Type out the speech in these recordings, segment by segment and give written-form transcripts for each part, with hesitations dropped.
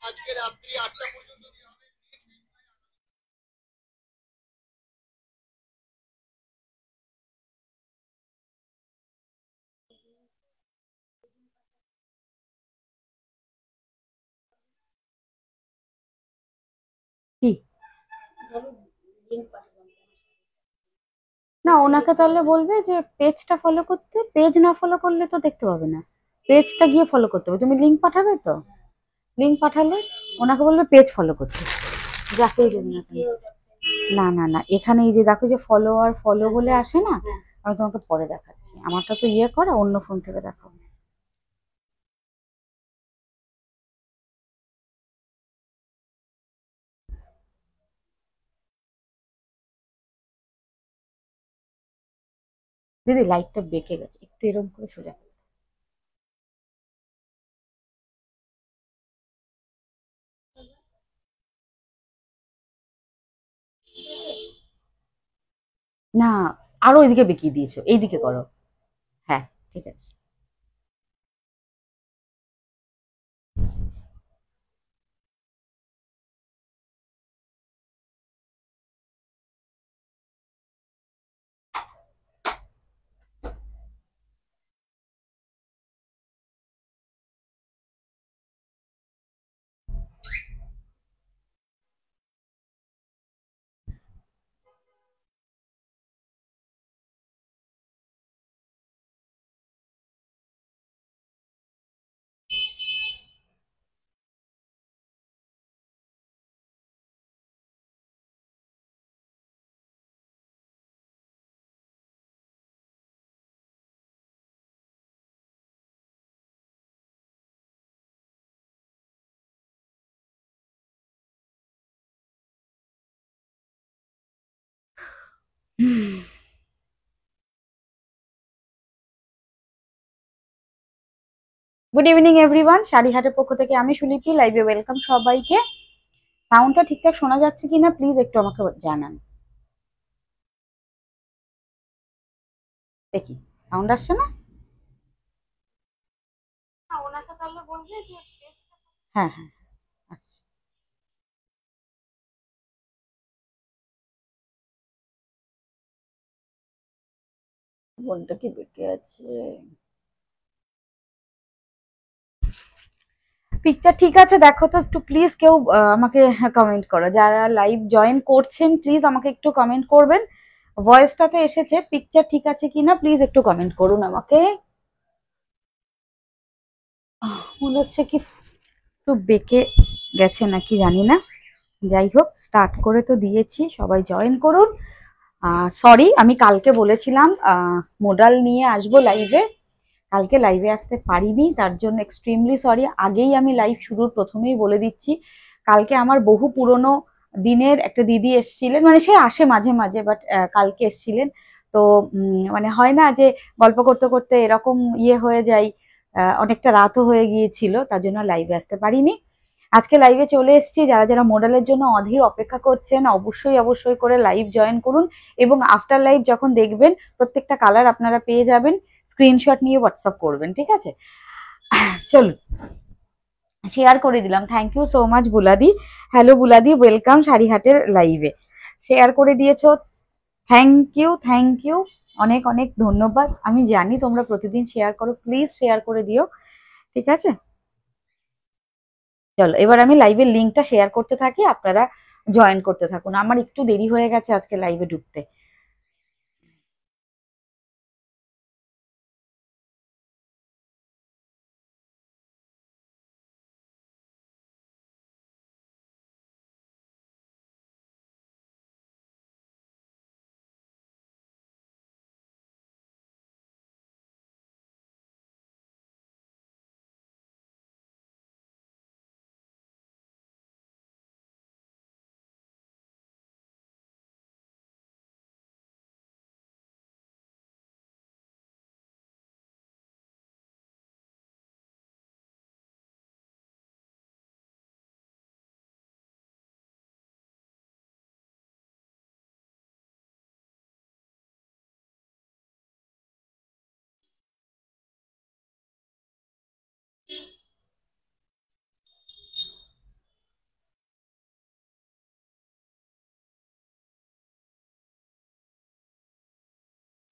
আজকে রাত্রি 8টা পর্যন্ত দেওয়া হবে। কি না, ওনাকে তাহলে বলবে যে পেজটা ফলো করতে, পেজ না ফলো করলে তো দেখতে পাবে না, পেজটা গিয়ে ফলো করতে হবে। তুমি লিঙ্ক পাঠাবে তো, লিঙ্ক পাঠালে ওনাকে বলবে পেজ ফলো করতে, যাকেই দেবে না কেন। না না না, এখানে এই যে দেখো যে ফলোয়ার ফলো বলে আসে না, আমি তোমাকে পরে দেখাচ্ছি, আমারটা তো ইয়ে করা, অন্য ফোন থেকে দেখাবো। দিদি লাইটটা বেঁকে গেছে, একটু এরকম করে সোজা করো। না, আরো ওইদিকে বেঁকিয়ে দিয়েছো, এইদিকে করো। হ্যাঁ, ঠিক আছে। গুড ইভিনিং এভরিওয়ান, শাড়িহাটের পক্ষ থেকে আমি সুলিপি, লাইভে ওয়েলকাম সবাইকে। সাউন্ডটা ঠিকঠাক শোনা যাচ্ছে কিনা প্লিজ একটু আমাকে জানান। দেখি, সাউন্ড আসছে না। ওনাকে তাহলে বলবে যে হ্যাঁ হ্যাঁ আচ্ছা। ফোনটা কি বেঁকে আছে? পিকচার ঠিক আছে দেখো তো একটু প্লিজ, কেউ আমাকে কমেন্ট করো, যারা লাইভ জয়েন করছেন প্লিজ আমাকে একটু কমেন্ট করবেন। ভয়েসটাতে এসেছে, পিকচার ঠিক আছে কিনা প্লিজ একটু কমেন্ট করুন আমাকে। মনে হচ্ছে কি একটু বেঁকে গেছে নাকি জানি না, যাই হোক স্টার্ট করে তো দিয়েছি, সবাই জয়েন করুন। সরি, আমি কালকে বলেছিলাম মোডাল নিয়ে আসবো লাইভে, কালকে লাইভে আসতে পারিনি, তার জন্য এক্সট্রিমলি সরি। আগেই আমি লাইভ শুরুর প্রথমেই বলে দিচ্ছি, কালকে আমার বহু পুরনো দিনের একটা দিদি এসছিলেন, মানে সে আসে মাঝে মাঝে, বাট কালকে এসছিলেন। তো মানে হয় না যে গল্প করতে করতে এরকম ইয়ে হয়ে যায়, অনেকটা রাতও হয়ে গিয়েছিল, তার জন্য লাইভে আসতে পারিনি। আজকে লাইভে চলে এসেছি, যারা যারা মডেলের জন্য অধীর অপেক্ষা করছেন অবশ্যই অবশ্যই করে লাইভ জয়েন করুন, এবং আফটার লাইভ যখন দেখবেন প্রত্যেকটা কালার আপনারা পেয়ে যাবেন, স্ক্রিনশট নিয়ে হোয়াটসঅ্যাপ করবেন, ঠিক আছে? চলুন, শেয়ার করে দিলাম, থ্যাংক ইউ সো মাচ বুলাদি। হ্যালো বুলাদি, ওয়েলকাম শাড়িহাটের লাইভে। শেয়ার করে দিয়েছো, থ্যাংক ইউ থ্যাংক ইউ, অনেক অনেক ধন্যবাদ। আমি জানি তোমরা প্রতিদিন শেয়ার করো, প্লিজ শেয়ার করে দিও, ঠিক আছে? চলো এবার আমি লাইভের লিঙ্কটা শেয়ার করতে থাকি, আপনারা জয়েন করতে থাকুন, আমার একটু দেরি হয়ে গেছে আজকে লাইভে ঢুকতে।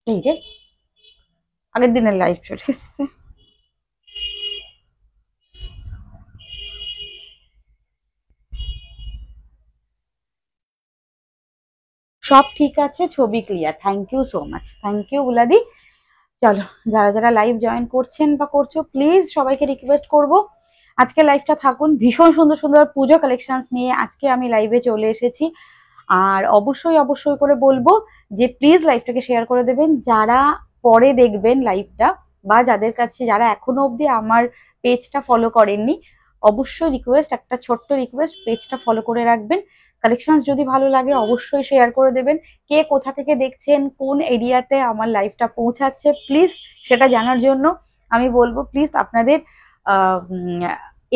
এই রে, আগের দিনের লাইভ চলে এসছে। সব ঠিক আছে, ছবি clear, thank you so much, thank you বুলাদি। চলো, যারা যারা লাইভ জয়েন করছেন বা করছো, প্লিজ সবাইকে রিকোয়েস্ট করব আজকে লাইভটা থাকুন। ভীষণ সুন্দর সুন্দর পুজো কালেকশনস নিয়ে আজকে আমি লাইভে চলে এসেছি। আর অবশ্যই অবশ্যই করে বলবো যে প্লিজ লাইভটাকে শেয়ার করে দেবেন। যারা পরে দেখবেন লাইভটা, বা যাদের কাছে, যারা এখনো অবধি আমার পেজটা ফলো করেননি, অবশ্যই রিকোয়েস্ট, একটা ছোট্ট রিকোয়েস্ট, পেজটা ফলো করে রাখবেন। কালেকশন যদি ভালো লাগে অবশ্যই শেয়ার করে দেবেন। কে কোথা থেকে দেখছেন, কোন এরিয়াতে আমার লাইভটা পৌঁছাচ্ছে, প্লিজ সেটা জানার জন্য আমি বলবো প্লিজ আপনাদের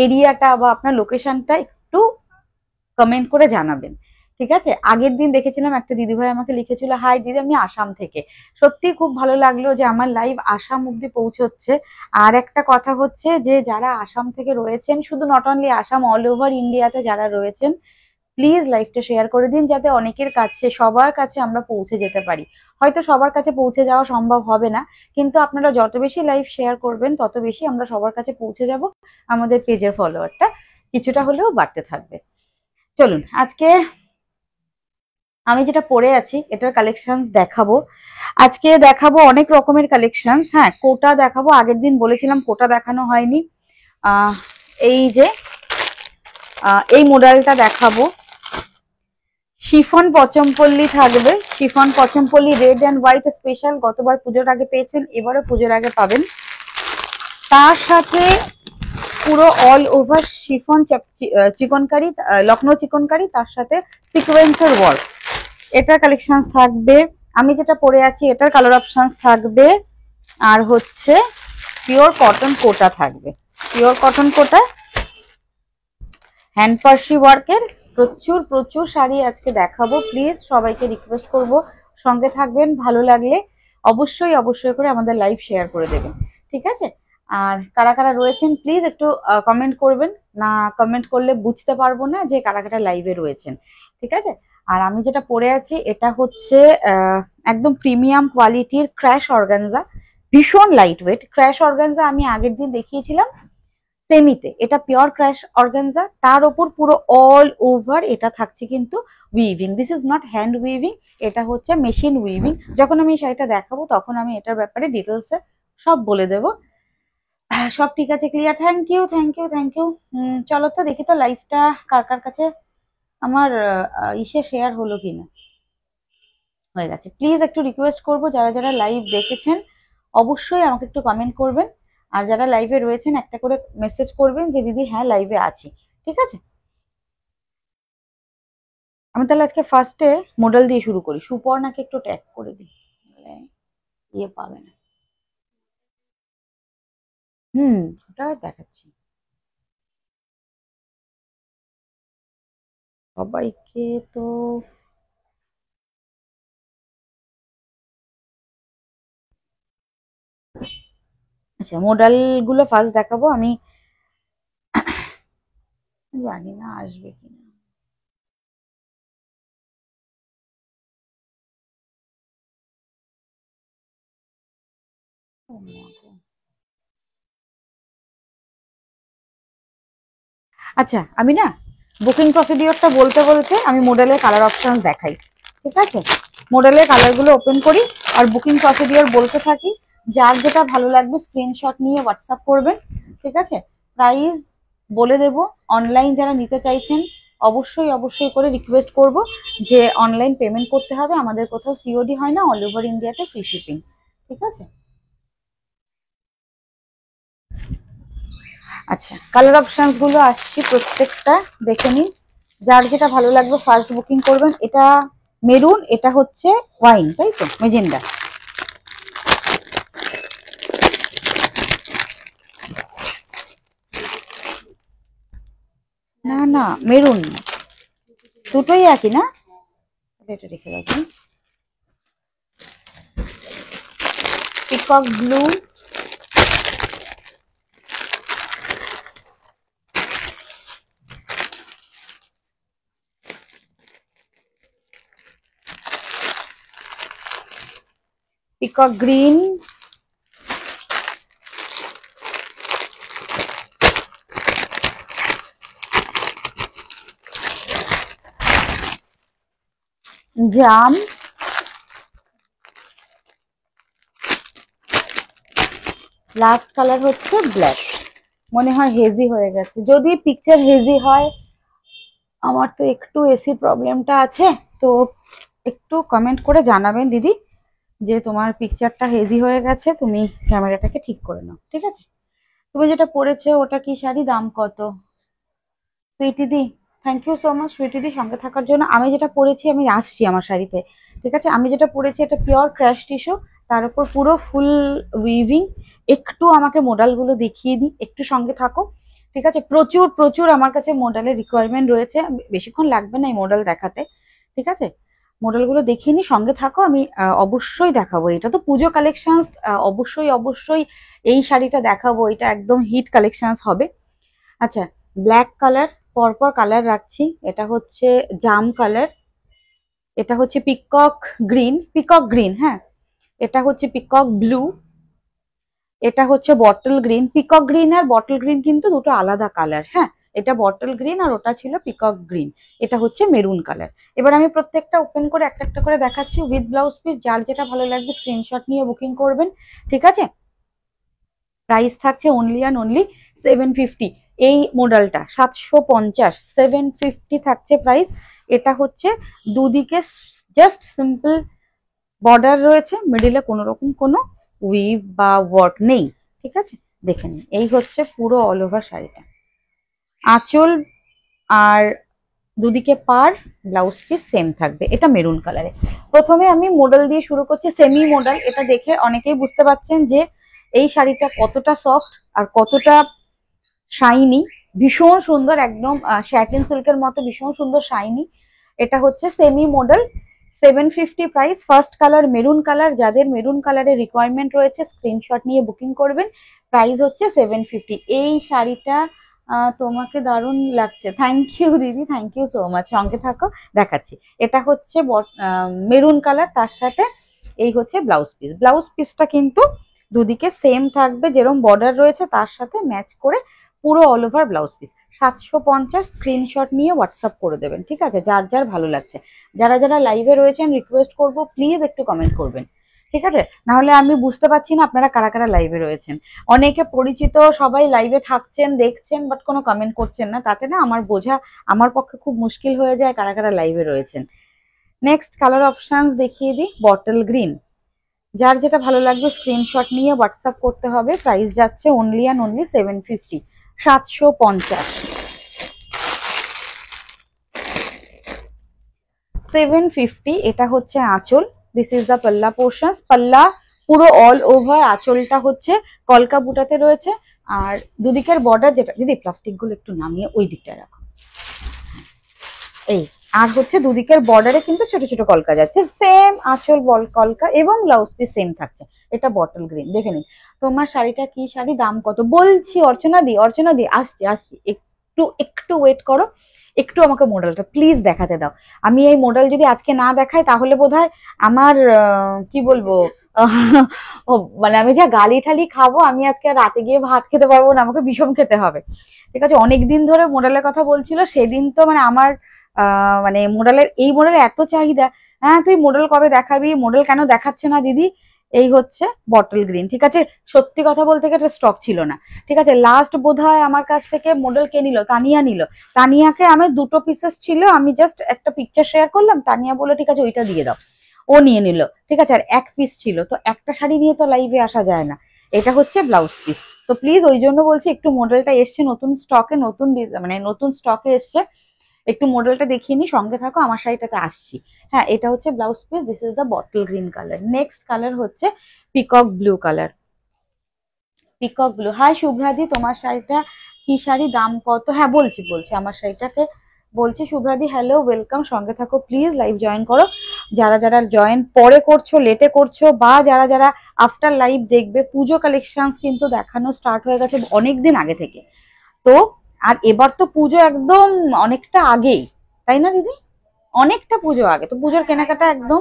এরিয়াটা বা আপনার লোকেশনটা একটু কমেন্ট করে জানাবেন। ঠিক আছে? আগের দিন দেখেছিলাম একটা দিদিভাই আমাকে লিখেছিল, হাই দিদি, আমি আসাম থেকে। সত্যি খুব ভালো লাগলো যে আমার লাইভ আসাম অব্দি পৌঁছচ্ছে। আর একটা কথা হচ্ছে যে যারা আসাম থেকে রয়েছেন, শুধু not only Assam, all over ইন্ডিয়াতে যারা রয়েছেন, প্লিজ লাইভটা শেয়ার করে দিন, যাতে অনেকের কাছে, সবার কাছে আমরা পৌঁছে যেতে পারি। হয়তো সবার কাছে পৌঁছে যাওয়া সম্ভব হবে না, কিন্তু আপনারা যত বেশি লাইভ শেয়ার করবেন তত বেশি আমরা সবার কাছে পৌঁছে যাব। আমাদের পেজের ফলোয়ারটা কিছুটা হলেও বাড়তে থাকবে। চলুন, আজকে আমি যেটা পরে আছি এটার কালেকশন দেখাবো। আজকে দেখাবো অনেক রকমের কালেকশন। হ্যাঁ, কোটা দেখাবো, আগের দিন বলেছিলাম কোটা দেখানো হয়নি। এই যে এই মডেলটা দেখাবো। শিফন পচমপল্লি থাকবে, chiffon Pochampally red and white special. গতবার পুজোর আগে পেয়েছেন, এবারও পুজোর আগে পাবেন। তার সাথে পুরো all over chiffon chikankari, Lucknow chikankari, তার সাথে সিকোয়েন্সের ওয়ার্ক, এটার কালেকশন থাকবে। আমি যেটা পরে আছি এটার কালার অপশন থাকবে। আর হচ্ছে পিওর কটন কোটা থাকবে, পিওর কটন কোটা, হ্যান্ড পার্সি ওয়ার্কের। প্রচুর প্রচুর শাড়ি আজকে দেখাবো। প্লিজ সবাইকে রিকোয়েস্ট করব সঙ্গে থাকবেন। ভালো লাগলে অবশ্যই অবশ্যই করে আমাদের লাইভ শেয়ার করে দেবেন। ঠিক আছে? আর কারা কারা রয়েছেন প্লিজ একটু কমেন্ট করবেন, না কমেন্ট করলে বুঝতে পারবো না যে কারা কারা লাইভে রয়েছেন। ঠিক আছে? আর আমি যেটা পরে আছি এটা হচ্ছে একদম প্রিমিয়াম কোয়ালিটির ক্র্যাশ অর্গানজা, ভীষণ লাইট ওয়েট। ক্র্যাশ অর্গানজা আমি আগের দিন দেখিয়েছিলাম সেমিতে, এটা পিওর ক্র্যাশ অর্গানজা, তার ওপর পুরো অল ওভার এটা থাকছে কিন্তু weaving. This is not hand weaving, এটা হচ্ছে মেশিন উইভিং। যখন আমি শাড়িটা দেখাবো তখন আমি এটার ব্যাপারে ডিটেলসে সব বলে দেবো। সব ঠিক আছে, clear, thank you thank you thank you. চলো তো দেখি তো লাইভটা কার কার কাছে আমার ইসে শেয়ার হলো কিনা। হয়ে গেছে। প্লিজ একটু রিকোয়েস্ট করবো যারা যারা লাইভ দেখেছেন অবশ্যই আমাকে একটু কমেন্ট করবেন। আর যারা লাইভে রয়েছেন একটা করে মেসেজ করবেন যে দিদি হ্যাঁ লাইভে আছি। ঠিক আছে? আমি তাহলে আজকে ফার্স্টে মডেল দিয়ে শুরু করি। সুপর্ণাকে একটু ট্যাগ করে দিই, ইয়ে পাবে না। ওটা দেখাচ্ছি সবাইকে তো। আচ্ছা, মডেল গুলো ফার্স্ট দেখাবো আমি। জানি না আসবে কিনা। আচ্ছা, আমি না বুকিং প্রসিডিওরটা বলতে বলতে আমি মডেলের কালার অপশন দেখাই। ঠিক আছে? মডেলের কালারগুলো ওপেন করি আর বুকিং প্রসিডিওর বলতে থাকি। যার যেটা ভালো লাগবে স্ক্রিনশট নিয়ে হোয়াটসঅ্যাপ করবেন। ঠিক আছে? প্রাইস বলে দেব। অনলাইন যারা নিতে চাইছেন অবশ্যই অবশ্যই করে রিকোয়েস্ট করব যে অনলাইন পেমেন্ট করতে হবে। আমাদের কোথাও সিওডি হয় না, অল ওভার ইন্ডিয়াতে ফ্রি শিপিং। ঠিক আছে? আচ্ছা, কালার অপশনস গুলো আসছি প্রত্যেকটা, দেখে নিন। যার যেটা ভালো লাগবে ফার্স্ট বুকিং করবেন। এটা মেরুন, এটা হচ্ছে ওয়াইন, তাই তো, মেজেন্ডা। না না, মেরুন, দুটোই একই না? এটা রেখে রাখুন। পিকক ব্লু, পিকক গ্রিন, জাম, লাস্ট কালার হচ্ছে ব্ল্যাক। মনে হয় হেজি হয়ে গেছে, যদি পিকচার হেজি হয়, আমার তো একটু এসি প্রবলেমটা আছে, তো একটু কমেন্ট করে জানাবেন দিদি যে তোমার পিকচারটা হেজি হয়ে গেছে, তুমি ক্যামেরাটাকে ঠিক করে নাও, ঠিক আছে? তুমি যেটা পরেছো ওটা কি শাড়ি, দাম কত? সুইটি দি, thank you so much Sweety দি সঙ্গে থাকার জন্য। আমি যেটা পরেছি, আমি আসছি আমার শাড়িতে, ঠিক আছে? আমি যেটা পরেছি এটা পিওর ক্র্যাশ টিস্যু, তার উপর পুরো ফুল উইভিং। একটু আমাকে মডেলগুলো দেখিয়ে দিই, একটু সঙ্গে থাকো, ঠিক আছে? প্রচুর প্রচুর আমার কাছে মডেলের রিকোয়ারমেন্ট রয়েছে, বেশিক্ষণ লাগবে না এই মডেল দেখাতে, ঠিক আছে? মডেলগুলো দেখিয়ে নি, সঙ্গে থাকো, আমি অবশ্যই দেখাবো। এটা তো পুজো কালেকশন, অবশ্যই অবশ্যই এই শাড়িটা দেখাবো, এটা একদম হিট কালেকশন হবে। আচ্ছা, ব্ল্যাক কালার, পরপর কালার রাখছি। এটা হচ্ছে জাম কালার, এটা হচ্ছে পিকক গ্রিন, পিকক গ্রিন, হ্যাঁ, এটা হচ্ছে পিকক ব্লু, এটা হচ্ছে বটল গ্রিন। পিকক গ্রিন আর বটল গ্রিন কিন্তু দুটো আলাদা কালার, হ্যাঁ, এটা বটল গ্রিন আর ওটা ছিল পিকক গ্রিন। এটা হচ্ছে মেরুন কালার। এবার আমি প্রত্যেকটা ওপেন করে একটা একটা করে দেখাচ্ছি উইথ ব্লাউজ পিস। যার যেটা ভালো লাগবে স্ক্রিনশট নিয়ে বুকিং করবেন, ঠিক আছে? প্রাইস থাকছে অনলি অ্যান্ড অনলি 750। এই মডেলটা 750, 750 থাকছে প্রাইস। এটা হচ্ছে দুদিকে জাস্ট সিম্পল বর্ডার রয়েছে, মিডিলে কোনো রকম কোনো উইভ বা ওয়ার্ক নেই, ঠিক আছে? দেখে নিন, এই হচ্ছে পুরো অল ওভার শাড়িটা। আঁচল আর দুদিকে পার, ব্লাউজ পিস সেম থাকবে। এটা মেরুন কালারে। প্রথমে আমি মডেল দিয়ে শুরু করছি, সেমি মডেল। এটা দেখে অনেকেই বুঝতে পারছেন যে এই শাড়িটা কতটা সফট আর কতটা শাইনি, ভীষণ সুন্দর, একদম স্যাটিন সিল্কের মতো ভীষণ সুন্দর শাইনি। এটা হচ্ছে semi model, 750 price. First colour maroon colour, যাদের মেরুন কালারের রিকোয়ারমেন্ট রয়েছে স্ক্রিনশট নিয়ে বুকিং করবেন। প্রাইস হচ্ছে 750। এই শাড়িটা তোমাকে দারুণ লাগছে, থ্যাংক ইউ দিদি, থ্যাংক ইউ সো মাচ। সঙ্গে থাকো, দেখাচ্ছি। এটা হচ্ছে মেরুন কালার, তার সাথে এই হচ্ছে ব্লাউজ পিস। ব্লাউজ পিসটা কিন্তু দুদিকে সেম থাকবে, যেরকম বর্ডার রয়েছে তার সাথে ম্যাচ করে পুরো all over blouse piece. 750 screenshot নিয়ে হোয়াটসঅ্যাপ করে দেবেন, ঠিক আছে? যার যার ভালো লাগছে। যারা যারা লাইভে রয়েছেন রিকোয়েস্ট করবো প্লিজ একটু কমেন্ট করবেন, ঠিক আছে? নাহলে আমি বুঝতে পারছি না আপনারা কারা কারা লাইভে রয়েছেন। অনেকে পরিচিত সবাই লাইভে থাকছেন, দেখছেন, বাট কোনো কমেন্ট করছেন না, তাতে না আমার বোঝা আমার পক্ষে খুব মুশকিল হয়ে যায় কারা কারা লাইভে রয়েছেন। নেক্সট কালার অপশনস দেখিয়ে দিই, বটল গ্রিন। যার যেটা ভালো লাগবে স্ক্রিনশট নিয়ে হোয়াটসঅ্যাপ করতে হবে। প্রাইস যাচ্ছে অনলি অ্যান্ড অনলি 750, 750, 750। এটা হচ্ছে আঁচল, দিস ইজ দ্য পাল্লা পোর্শন। পাল্লা পুরো অল ওভার, আঁচলটা হচ্ছে কলকা বুটাতে রয়েছে। আর দুদিকের বর্ডার যেটা, দিদি প্লাস্টিক গুলো একটু নামিয়ে ওই দিকটায় রাখো, এই। আর হচ্ছে দুদিকের বর্ডারে কিন্তু ছোট ছোট কলকা যাচ্ছে, সেম আঁচল বল কলকা, এবং ব্লাউজ পিস সেম থাকছে। এটা বটল গ্রিন। দেখে নিন তোমার শাড়িটা কি শাড়ি, দাম কত বলছি। অর্চনা দি, অর্চনা দি, আসছি আসছি, একটু একটু ওয়েট করো, একটু আমাকে মডেলটা প্লিজ দেখাতে দাও। আমি এই মডেল যদি আজকে না দেখাই তাহলে বোধহয় আমার কি বলবো, মানে আমি যা গালি ঠালি খাবো, আমি আজকে রাতে গিয়ে ভাত খেতে পারবো না, আমাকে বিষম খেতে হবে, ঠিক আছে? অনেকদিন ধরে মডেলের কথা বলছিল, সেদিন তো মানে আমার মানে মডেলের, এই মডেলের এত চাহিদা। হ্যাঁ, তুই মডেল কবে দেখাবি, মডেল কেন দেখাচ্ছে না দিদি? এই হচ্ছে বটল গ্রিন, ঠিক আছে? সত্যি কথা বলতে গেলে স্টক ছিল না, ঠিক আছে? লাস্ট বোধহয় আমার কাছ থেকে মডেল কে নিল, তানিয়া নিল। তানিয়াকে আমি দুটো পিসেস ছিল, আমি জাস্ট একটা পিকচার শেয়ার করলাম, তানিয়া বললো ঠিক আছে ওইটা দিয়ে দাও, ও নিয়ে নিল, ঠিক আছে? আর এক পিস ছিল, তো একটা শাড়ি নিয়ে তো লাইভে আসা যায় না। এটা হচ্ছে ব্লাউজ পিস। তো প্লিজ ওই জন্য বলছি, একটু মডেলটা এসছে নতুন স্টকে, নতুন মানে নতুন স্টকে এসছে, একটু মডেলটা দেখিয়ে নি, সঙ্গে থাকো, আমার শাড়িটাতে আসছি। হ্যাঁ, এটা হচ্ছে blouse piece, this is the bottle green colour. Next colour হচ্ছে peacock blue colour, peacock blue. Hi শুভ্রাদি, তোমার শাড়িটা কি শাড়ি, দাম কত? হ্যাঁ বলছি বলছি, আমার শাড়িটাকে বলছি। শুভ্রাদি হ্যালো, ওয়েলকাম, সঙ্গে থাকো প্লিজ, লাইভ জয়েন করো। যারা যারা জয়েন পরে করছো, লেটে করছো, বা যারা যারা আফটার লাইভ দেখবে, পুজো কালেকশন কিন্তু দেখানো স্টার্ট হয়ে গেছে অনেকদিন আগে থেকে। তো আর এবার তো পুজো একদম অনেকটা আগেই, তাই না দিদি? অনেকটা পুজো আগে, তো পুজোর কেনাকাটা একদম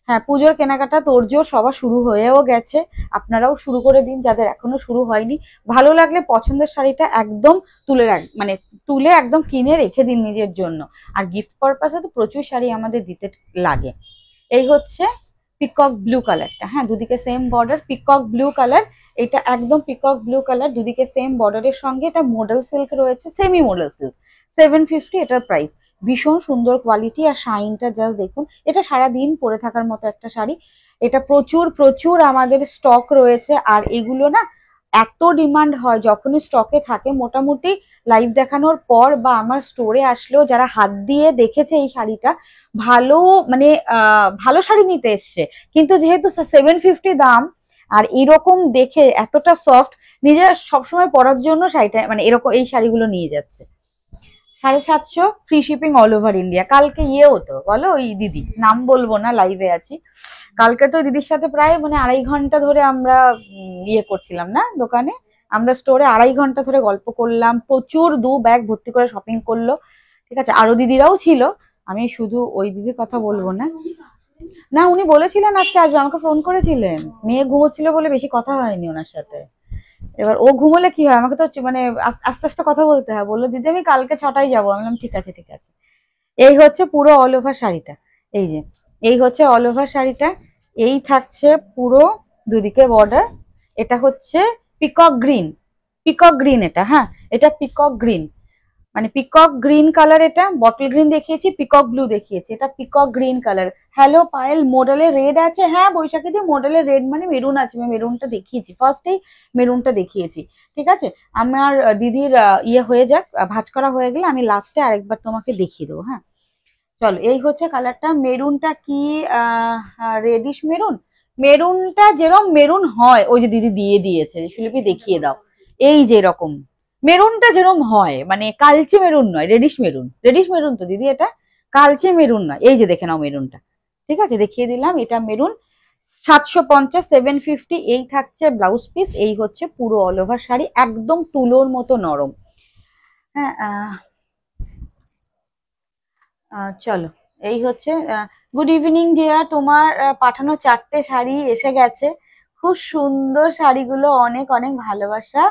হ্যাঁ, পুজোর কেনাকাটা তোড়জোড় সবার শুরু হয়েও গেছে, আপনারাও শুরু করে দিন যাদের এখনো শুরু হয়নি। ভালো লাগলে পছন্দের শাড়িটা একদম তুলে মানে তুলে একদম কিনে রেখে দিন নিজের জন্য। আর গিফট পারপাসে তো প্রচুর শাড়ি আমাদের দিতে লাগে। এই হচ্ছে পিকক ব্লু কালারটা, হ্যাঁ দুদিকে same border, peacock blue colour. এটা একদম পিকক ব্লু কালার, দুদিকে সেম বর্ডারের সঙ্গে এটা মডেল সিল্ক রয়েছে, সেমি মডেল সিল্ক, 750 এটার প্রাইস। ভীষণ সুন্দর কোয়ালিটি আর শাইনটা জাস্ট দেখুন। এটা সারাদিন পরে থাকার মতো একটা শাড়ি। এটা প্রচুর প্রচুর আমাদের স্টক রয়েছে, আর এগুলো না এত ডিমান্ড হয় যখনই স্টকে থাকে, মোটামুটি লাইভ দেখানোর পর বা আমার স্টোরে আসলেও যারা হাত দিয়ে দেখেছে এই শাড়িটা, ভালো মানে ভালো শাড়ি নিতে এসছে, কিন্তু যেহেতু 750 দাম আর এরকম দেখে এতটা সফট, নিজের সবসময় পরার জন্য শাড়িটা মানে এরকম এই শাড়িগুলো নিয়ে যাচ্ছে। 750 free shipping all over India. কালকে ইয়ে হতো বলো, ওই দিদি, নাম বলবো না, লাইভে আছি, কালকে তো দিদির সাথে প্রায় মানে 2.5 ঘন্টা ধরে আমরা ইয়ে করছিলাম না দোকানে, আমরা স্টোরে 2.5 ঘন্টা ধরে গল্প করলাম, প্রচুর 2 ব্যাগ ভর্তি করে শপিং করলো, ঠিক আছে। আরো দিদিরাও ছিল, আমি শুধু ওই দিদির কথা বলবো না। না উনি বলেছিলেন আজকে আসবে, আমাকে ফোন করেছিলেন, মেয়ে ঘুমোচ্ছিল বলে বেশি কথা হয়নি ওনার সাথে। এবার ও ঘুমোলে কি হয়, আমাকে তো মানে আস্তে আস্তে কথা বলতে হয়, বললো দিদি আমি কালকে 6টায় যাবো, আমি বললাম ঠিক আছে ঠিক আছে। এই হচ্ছে পুরো অল ওভার শাড়িটা, এই যে এই হচ্ছে অল ওভার শাড়িটা, এই থাকছে পুরো দুদিকে বর্ডার। এটা হচ্ছে পিকক গ্রিন, পিকক গ্রিন এটা, হ্যাঁ এটা পিকক গ্রিন, মানে পিকক গ্রিন কালার, এটা বটল গ্রিন দেখিয়েছি, পিকক ব্লু দেখিয়েছি, এটা peacock green colour. Hello Payel, মডেলে রেড আছে, হ্যাঁ বৈশাখী দিয়ে মডেলে রেড মানে মেরুন আছে, আমি মেরুনটা দেখিয়েছি ফার্স্টেই, মেরুনটা দেখিয়েছি, ঠিক আছে। আমার দিদির ইয়ে হয়ে যাক, ভাঁজ করা হয়ে গেলে আমি লাস্টে আরেকবার তোমাকে দেখিয়ে দেবো, হ্যাঁ। চলো এই হচ্ছে কালারটা, মেরুনটা কি রেডিশ মেরুন, মেরুনটা যেরকম মেরুন হয়, ওই যে দিদি দিয়ে দিয়েছে, শিল্পী দেখিয়ে দাও, এই যে এরকম মেরুনটা যেরকম হয়, মানে কালচে মেরুন নয়, রেডিশ মেরুন, রেডিশ মেরুন তো দিদি, এটা কালচে মেরুন নয়, এই যে দেখে নাও মেরুনটা, ঠিক আছে দেখিয়ে দিলাম, এটা মেরুন। 750 750 এই থাকছে ব্লাউজ পিস। এই হচ্ছে পুরো অল ওভার শাড়ি, একদম তুলোর মতো নরম। হ্যাঁ চলো এই হচ্ছে, গুড ইভিনিং জিয়া, তোমার পাঠানো 4টে শাড়ি এসে গেছে, খুব সুন্দর শাড়িগুলো, অনেক অনেক ভালোবাসা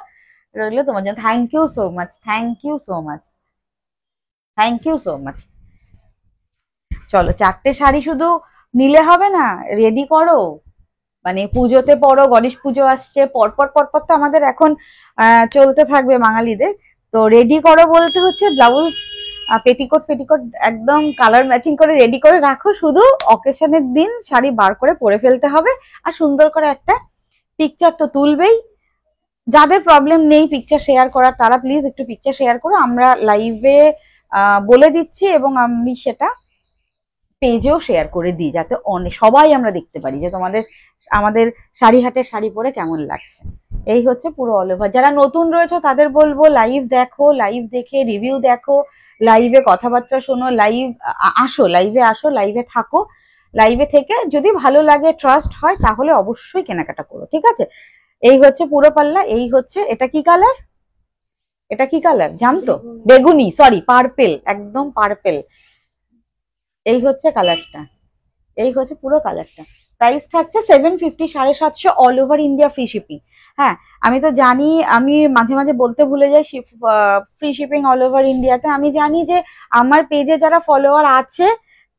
রইলো তোমার জন্য, thank you so much, thank you so much, thank you so much. চলো 4টে শাড়ি শুধু নিলে হবে না, রেডি করো, মানে পুজোতে পরো, গণেশ পুজো আসছে, পরপর পরপর তো আমাদের এখন চলতে থাকবে বাঙালিদের, তো রেডি করো বলতে হচ্ছে ব্লাউজ পেটিকোট ফেটিকোট একদম কালার ম্যাচিং করে রেডি করে রাখো, শুধু অকেশনের দিন শাড়ি বার করে পরে ফেলতে হবে, আর সুন্দর করে একটা পিকচার তো তুলবেই। যাদের প্রবলেম নেই পিকচার শেয়ার করার, তারা প্লিজ একটু পিকচার শেয়ার করো, আমরা লাইভে বলে দিচ্ছি এবং আমি সেটা পেজেও শেয়ার করে দিই, যাতে অনেক সবাই আমরা দেখতে পারি যে তোমাদের আমাদের শাড়ি হাটের শাড়ি পরে কেমন লাগছে। এই হচ্ছে পুরো অল ওভার। যারা নতুন রয়েছে তাদের বলবো লাইভ দেখো, লাইভ দেখে রিভিউ দেখো, লাইভে কথাবার্তা শোনো, লাইভ আসো, লাইভে আসো, লাইভে থাকো, লাইভে থেকে যদি ভালো লাগে, ট্রাস্ট হয়, তাহলে অবশ্যই কেনাকাটা করো, ঠিক আছে। এই হচ্ছে পুরো পাল্লা। এই হচ্ছে, এটা কি কালার, এটা কি কালার জানতো, বেগুনি, সরি পার্পেল, একদম পার্পেল। এই হচ্ছে কালারটা, এই হচ্ছে পুরো কালারটা। প্রাইস থাকছে 750, 750 all over India free shipping. হ্যাঁ আমি তো জানি, আমি মাঝে মাঝে বলতে ভুলে যাই ফ্রি শিপিং অল ওভার ইন্ডিয়াতে, আমি জানি যে আমার পেজে যারা ফলোয়ার আছে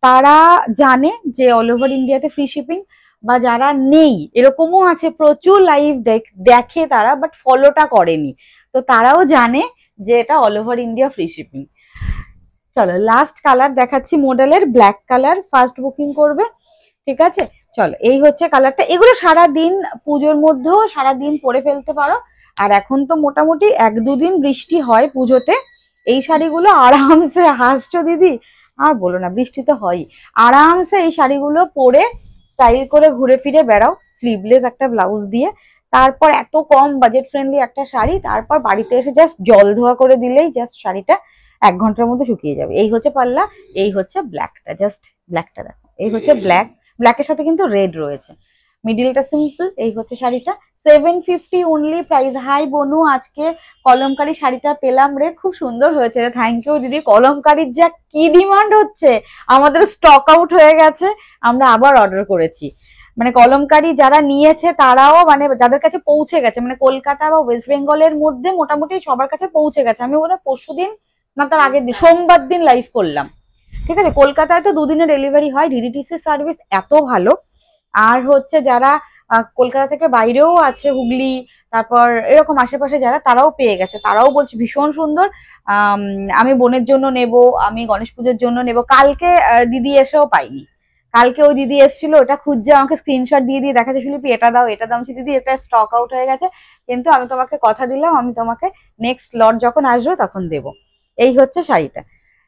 তারা জানে যে অল ওভার ইন্ডিয়াতে ফ্রি শিপিং, বা যারা নেই এরকমও আছে, প্রচুর লাইভ দেখে তারা, বাট ফলোটা করেনি, তো তারাও জানে যে এটা all over India free shipping. চলো লাস্ট কালার দেখাচ্ছি, মডেলের ব্ল্যাক কালার, ফার্স্ট বুকিং করবে, ঠিক আছে। চলো এই হচ্ছে কালারটা, এগুলো সারাদিন পুজোর মধ্যেও সারাদিন পরে ফেলতে পারো, আর এখন তো মোটামুটি 1-2 দিন বৃষ্টি হয় পুজোতে, এই শাড়িগুলো আরামসে, হাসছো দিদি, আর বলো না, বৃষ্টি তো হয়ই, আরামসে এই শাড়িগুলো পরে স্টাইল করে ঘুরে ফিরে বেড়াও, স্লিভলেস একটা ব্লাউজ দিয়ে, তারপর এত কম বাজেট ফ্রেন্ডলি একটা শাড়ি, তারপর বাড়িতে এসে জাস্ট জল ধোয়া করে দিলেই জাস্ট শাড়িটা 1 ঘন্টার মধ্যে শুকিয়ে যাবে। এই হচ্ছে পাল্লা, এই হচ্ছে ব্ল্যাকটা, জাস্ট ব্ল্যাকটা দেখো, এই হচ্ছে ব্ল্যাক, ব্ল্যাকের সাথে কিন্তু রেড রয়েছে, মিডিলটা সিম্পল। এই হচ্ছে শাড়িটা, 750 অনলি প্রাইস। হাই বনু, আজকে কলমকারি শাড়িটা পেলাম রে, খুব সুন্দর হয়েছে রে, থ্যাংক ইউ দিদি। কলমকারির যা কি ডিমান্ড হচ্ছে, আমাদের স্টক আউট হয়ে গেছে, আমরা আবার অর্ডার করেছি। মানে কলমকারি যারা নিয়েছে তারাও, মানে যাদের কাছে পৌঁছে গেছে, মানে কলকাতা বা ওয়েস্ট বেঙ্গলের মধ্যে মোটামুটি সবার কাছে পৌঁছে গেছে। আমি বোধহয় পরশুদিন না তার আগের দিন, সোমবার দিন লাইভ করলাম, ঠিক আছে। কলকাতায় তো দুদিনে ডেলিভারি হয়, ডিডিটিসি সার্ভিস এত ভালো। আর হচ্ছে যারা কলকাতা থেকে বাইরেও আছে, হুগলি তারপর এরকম আশেপাশে যারা, তারাও পেয়ে গেছে, তারাও বলছে ভীষণ সুন্দর। আমি বোনের জন্য নেব, আমি গণেশ পুজোর জন্য নেব। কালকে দিদি এসেও পাইনি, কালকে ওই দিদি এসেছিল, ওটা খুঁজছে, আমাকে স্ক্রিনশট দিয়ে দিয়ে দেখাচ্ছে, শিল্পী এটা দাও এটা দাও। দিদি এটা স্টক আউট হয়ে গেছে, কিন্তু আমি তোমাকে কথা দিলাম, আমি তোমাকে নেক্সট লট যখন আসবে তখন দেবো। এই হচ্ছে শাড়িটা,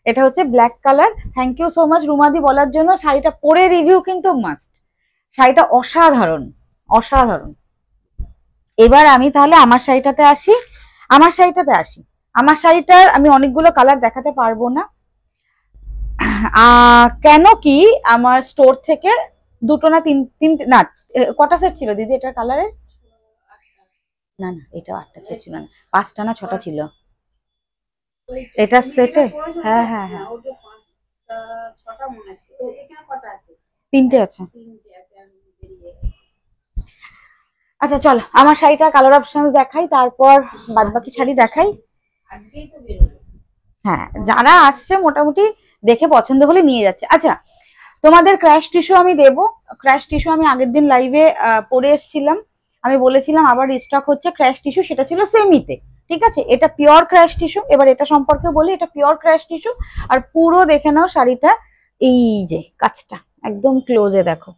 এটা হচ্ছে black colour. Thank you so much রুমাদি বলার জন্য। শাড়িটা পরে রিভিউ কিন্তু মাস্ট, শাড়িটা অসাধারণ অসাধারণ। এবার আমি তাহলে আমার শাড়িটাতে আসি। আমার শাড়িটার আমি অনেকগুলো কালার দেখাতে পারবো না, কেন কি আমার স্টোর থেকে দুটো না তিনটে না, কটা সেট ছিল দিদি এটার কালারের? না না, এটা 8টা সেট ছিল না, 5টা না 6টা ছিল এটা সেটে। হ্যাঁ হ্যাঁ হ্যাঁ, 3টে আছে। আচ্ছা চল, আমার শাড়িটা কালার অপশন দেখাই, তারপর বাদ বাকি শাড়ি দেখাই। হ্যাঁ, যারা আসছে মোটামুটি দেখে পছন্দ হলে নিয়ে যাচ্ছে। আচ্ছা, তোমাদের ক্র্যাশ টিস্যু আমি দেবো। ক্র্যাশ টিস্যু আমি আগের দিন লাইভে পরে এসেছিলাম, আমি বলেছিলাম আবার রিস্টক হচ্ছে ক্র্যাশ টিস্যু, সেটা ছিল সেমিতে, ঠিক আছে। এটা পিওর ক্র্যাশ টিস্যু। এবার এটা সম্পর্কে বলি, এটা পিওর ক্র্যাশ টিস্যু। আর পুরো দেখে নাও শাড়িটা, এই যে কাজটা একদম ক্লোজে দেখো,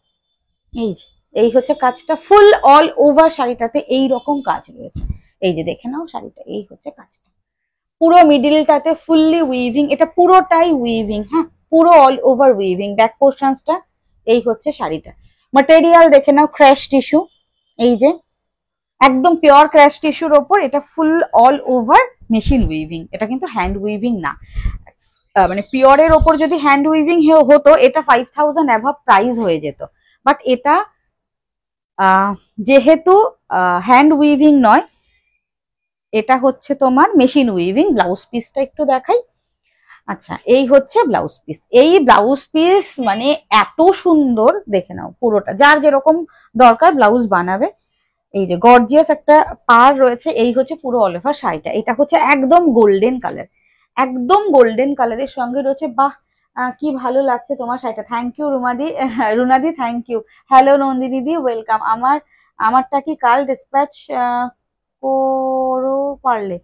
এই যে এই হচ্ছে কাজটা, ফুল অল ওভার শাড়িটাতে এই রকম কাজ রয়েছে। এই যে দেখে নাও শাড়িটা, এই হচ্ছে কাজটা, পুরো মিডিলটাতে ফুললি উইভিং, এটা পুরোটাই উইভিং, হ্যাঁ পুরো অল ওভার উইভিং। ব্যাক পোর্শনসটা, এই হচ্ছে শাড়িটা। ম্যাটেরিয়াল দেখে নাও, ক্র্যাশ টিস্যু, এই যে একদম পিওর ক্র্যাশ টিস্যুর ওপর এটা ফুল অল ওভার মেশিন উইভিং, এটা কিন্তু হ্যান্ড উইভিং না। মানে পিওরের ওপর যদি হ্যান্ড উইভিং হতো এটা 5000 অ্যাভাব প্রাইস হয়ে যেত, বাট এটা যেহেতু হ্যান্ড উইভিং নয়, এটা হচ্ছে তোমার মেশিন উইভিং। ব্লাউজ পিসটা একটু দেখাই। আচ্ছা, এই হচ্ছে ব্লাউজ পিস। এই ব্লাউজ পিস মানে এত সুন্দর, দেখে নাও পুরোটা, যার যেরকম দরকার ব্লাউজ বানাবে। এই যে গর্জিয়াস একটা পার রয়েছে, এই হচ্ছে পুরো অল ওভার শাড়িটা। এটা হচ্ছে একদম গোল্ডেন কালার, একদম গোল্ডেন কালারের সঙ্গে রয়েছে। বাহ, কি ভালো লাগছে তোমার শাড়িটা, থ্যাংক ইউ রুমাদি, রুনাদি থ্যাংক ইউ। হ্যালো নন্দিনী দি, ওয়েলকাম। আমারটা কি কাল ডিসপ্যাচ করো পারলে?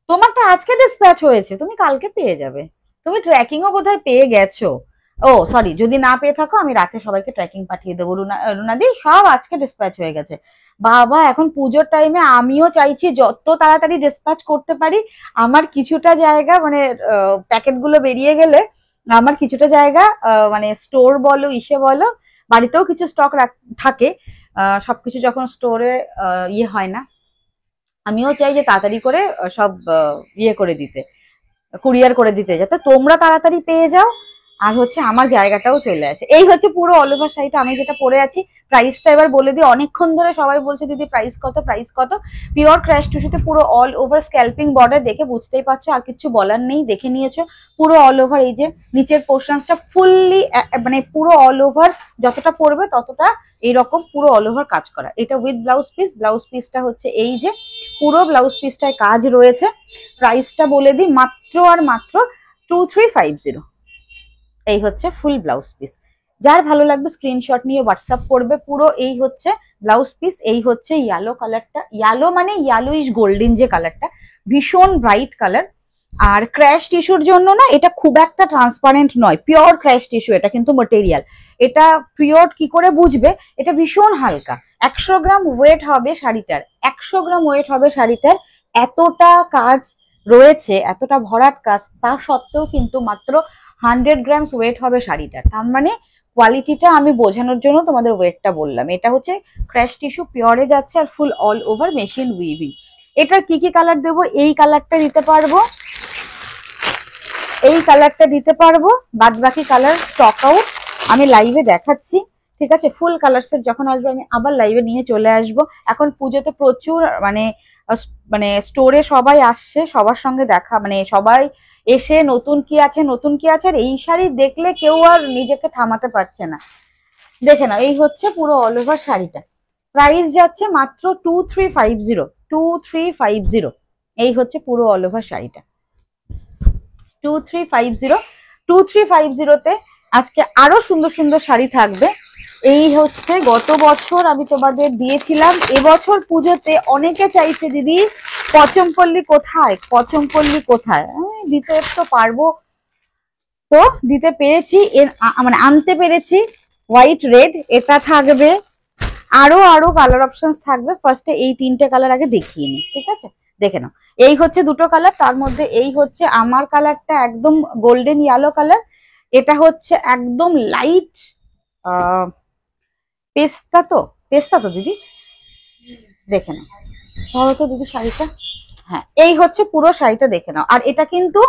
তোমারটা আজকে ডিসপ্যাচ হয়েছে, তুমি কালকে পেয়ে যাবে। তুমি ট্র্যাকিংও বোধহয় পেয়ে গেছো। ও সরি, যদি না পেয়ে থাকো আমি রাতে সবাইকে ট্র্যাকিং পাঠিয়ে দেবো। রুনাদি সব আজকে ডিসপ্যাচ হয়ে গেছে। বাবা, এখন পুজোর টাইমে আমিও চাইছি যত তাড়াতাড়ি ডিসপ্যাচ করতে পারি। আমার কিছুটা জায়গা, মানে প্যাকেটগুলো বেরিয়ে গেলে আমার কিছুটা জায়গা, মানে স্টোর বলো ইসে বলো, বাড়িতেও কিছু স্টক থাকে। সবকিছু যখন স্টোরে ইয়ে হয় না, আমিও চাই যে তাড়াতাড়ি করে সব ইয়ে করে দিতে, কুরিয়ার করে দিতে, যাতে তোমরা তাড়াতাড়ি পেয়ে যাও, আর হচ্ছে আমার জায়গাটাও চলে আসে। এই হচ্ছে পুরো অল ওভার শাড়িটা আমি যেটা পরে আছি। প্রাইসটা এবার বলে দিই, অনেকক্ষণ ধরে সবাই বলছে দিদি প্রাইস কত প্রাইস কত। পিওর ক্র্যাশ টিস্যুতে পুরো অল ওভার স্ক্যাল্পিং বর্ডার, দেখে বুঝতেই পারছো, আর কিছু বলার নেই, দেখে নিয়েছো পুরো অল ওভার। এই যে নিচের পোর্শনসটা ফুললি, মানে পুরো অল ওভার যতটা পড়বে ততটা এইরকম পুরো অল ওভার কাজ করা। এটা উইথ ব্লাউজ পিস। ব্লাউজ পিসটা হচ্ছে এই যে পুরো ব্লাউজ পিসটায় কাজ রয়েছে। প্রাইসটা বলে দিই, মাত্র আর মাত্র 2350। এই হচ্ছে ফুল ব্লাউজ পিস। যার ভালো লাগবে স্ক্রিনশট নিয়ে হোয়াটসঅ্যাপ করবে। পুরো এই হচ্ছে ব্লাউজ পিস। এই হচ্ছে ইয়েলো কালারটা, ইয়েলো মানে ইয়েলোইশ গোল্ডেন যে কালারটা, ভীষণ ব্রাইট কালার। আর ক্র্যাশ টিস্যুর জন্য না, এটা খুব একটা ট্রান্সপারেন্ট নয়, পিওর ক্র্যাশ টিস্যু এটা কিন্তু ম্যাটেরিয়াল। এটা পিওর কি করে বুঝবে, এটা ভীষণ হালকা। 100 গ্রাম ওয়েট হবে শাড়িটার, 100 গ্রাম ওয়েট হবে শাড়িটার। এতটা কাজ রয়েছে, এতটা ভরাট কাজ, তা সত্ত্বেও কিন্তু মাত্র 100 গ্রামস ওয়েট হবে শাড়িটার। তার মানে কোয়ালিটিটা আমি বোঝানোর জন্য তোমাদের ওয়েটটা বললাম। এটা হচ্ছে ক্র্যাশ টিস্যু, পিওরে যাচ্ছে, আর full all over machine weaving. এটার কি কি কালার দেবো? এই কালারটা দিতে পারবো, এই কালারটা দিতে পারবো, বাদ বাকি কালার স্টক আউট। আমি লাইভে দেখাচ্ছি ঠিক আছে, ফুল কালার সেট যখন আসবে আমি আবার লাইভে নিয়ে চলে আসবো। এখন পুজোতে প্রচুর মানে মানে স্টোরে সবাই আসছে, সবার সঙ্গে দেখা, মানে সবাই এসে নতুন কি আছে নতুন কি আছে, আর এই শাড়ি দেখলে কেউ আর নিজেকে থামাতে পারছে না। দেখে নাও, এই হচ্ছে পুরো অল ওভার শাড়িটা। প্রাইস যাচ্ছে মাত্র 2350, 2350। এই হচ্ছে পুরো অল ওভার শাড়িটা 2350। 2350তে আজকে আরো সুন্দর সুন্দর শাড়ি থাকবে। এই হচ্ছে গত বছর আমি তোমাদের দিয়েছিলাম, এবছর পুজোতে অনেকে চাইছে দিদি পচমপল্লী কোথায়, পচমপল্লী কোথায়। দিতে তো পারবো, তো দিতে পেরেছি, মানে আনতে পেরেছি। হোয়াইট রেড এটা থাকবে, আরো আরো কালার অপশন থাকবে। ফার্স্টে এই তিনটে কালার আগে দেখিয়ে নি, ঠিক আছে, দেখে নাও। এই হচ্ছে দুটো কালার, তার মধ্যে এই হচ্ছে আমার কালারটা একদম গোল্ডেন ইয়েলো কালার, এটা হচ্ছে একদম লাইট পেস্তা। তো পেস্তা তো দিদি, দেখে নাও, ধরো তো দিদি শাড়িটা। হ্যাঁ, এই হচ্ছে পুরো শাড়িটা, দেখে নাও। আর এটা কিন্তু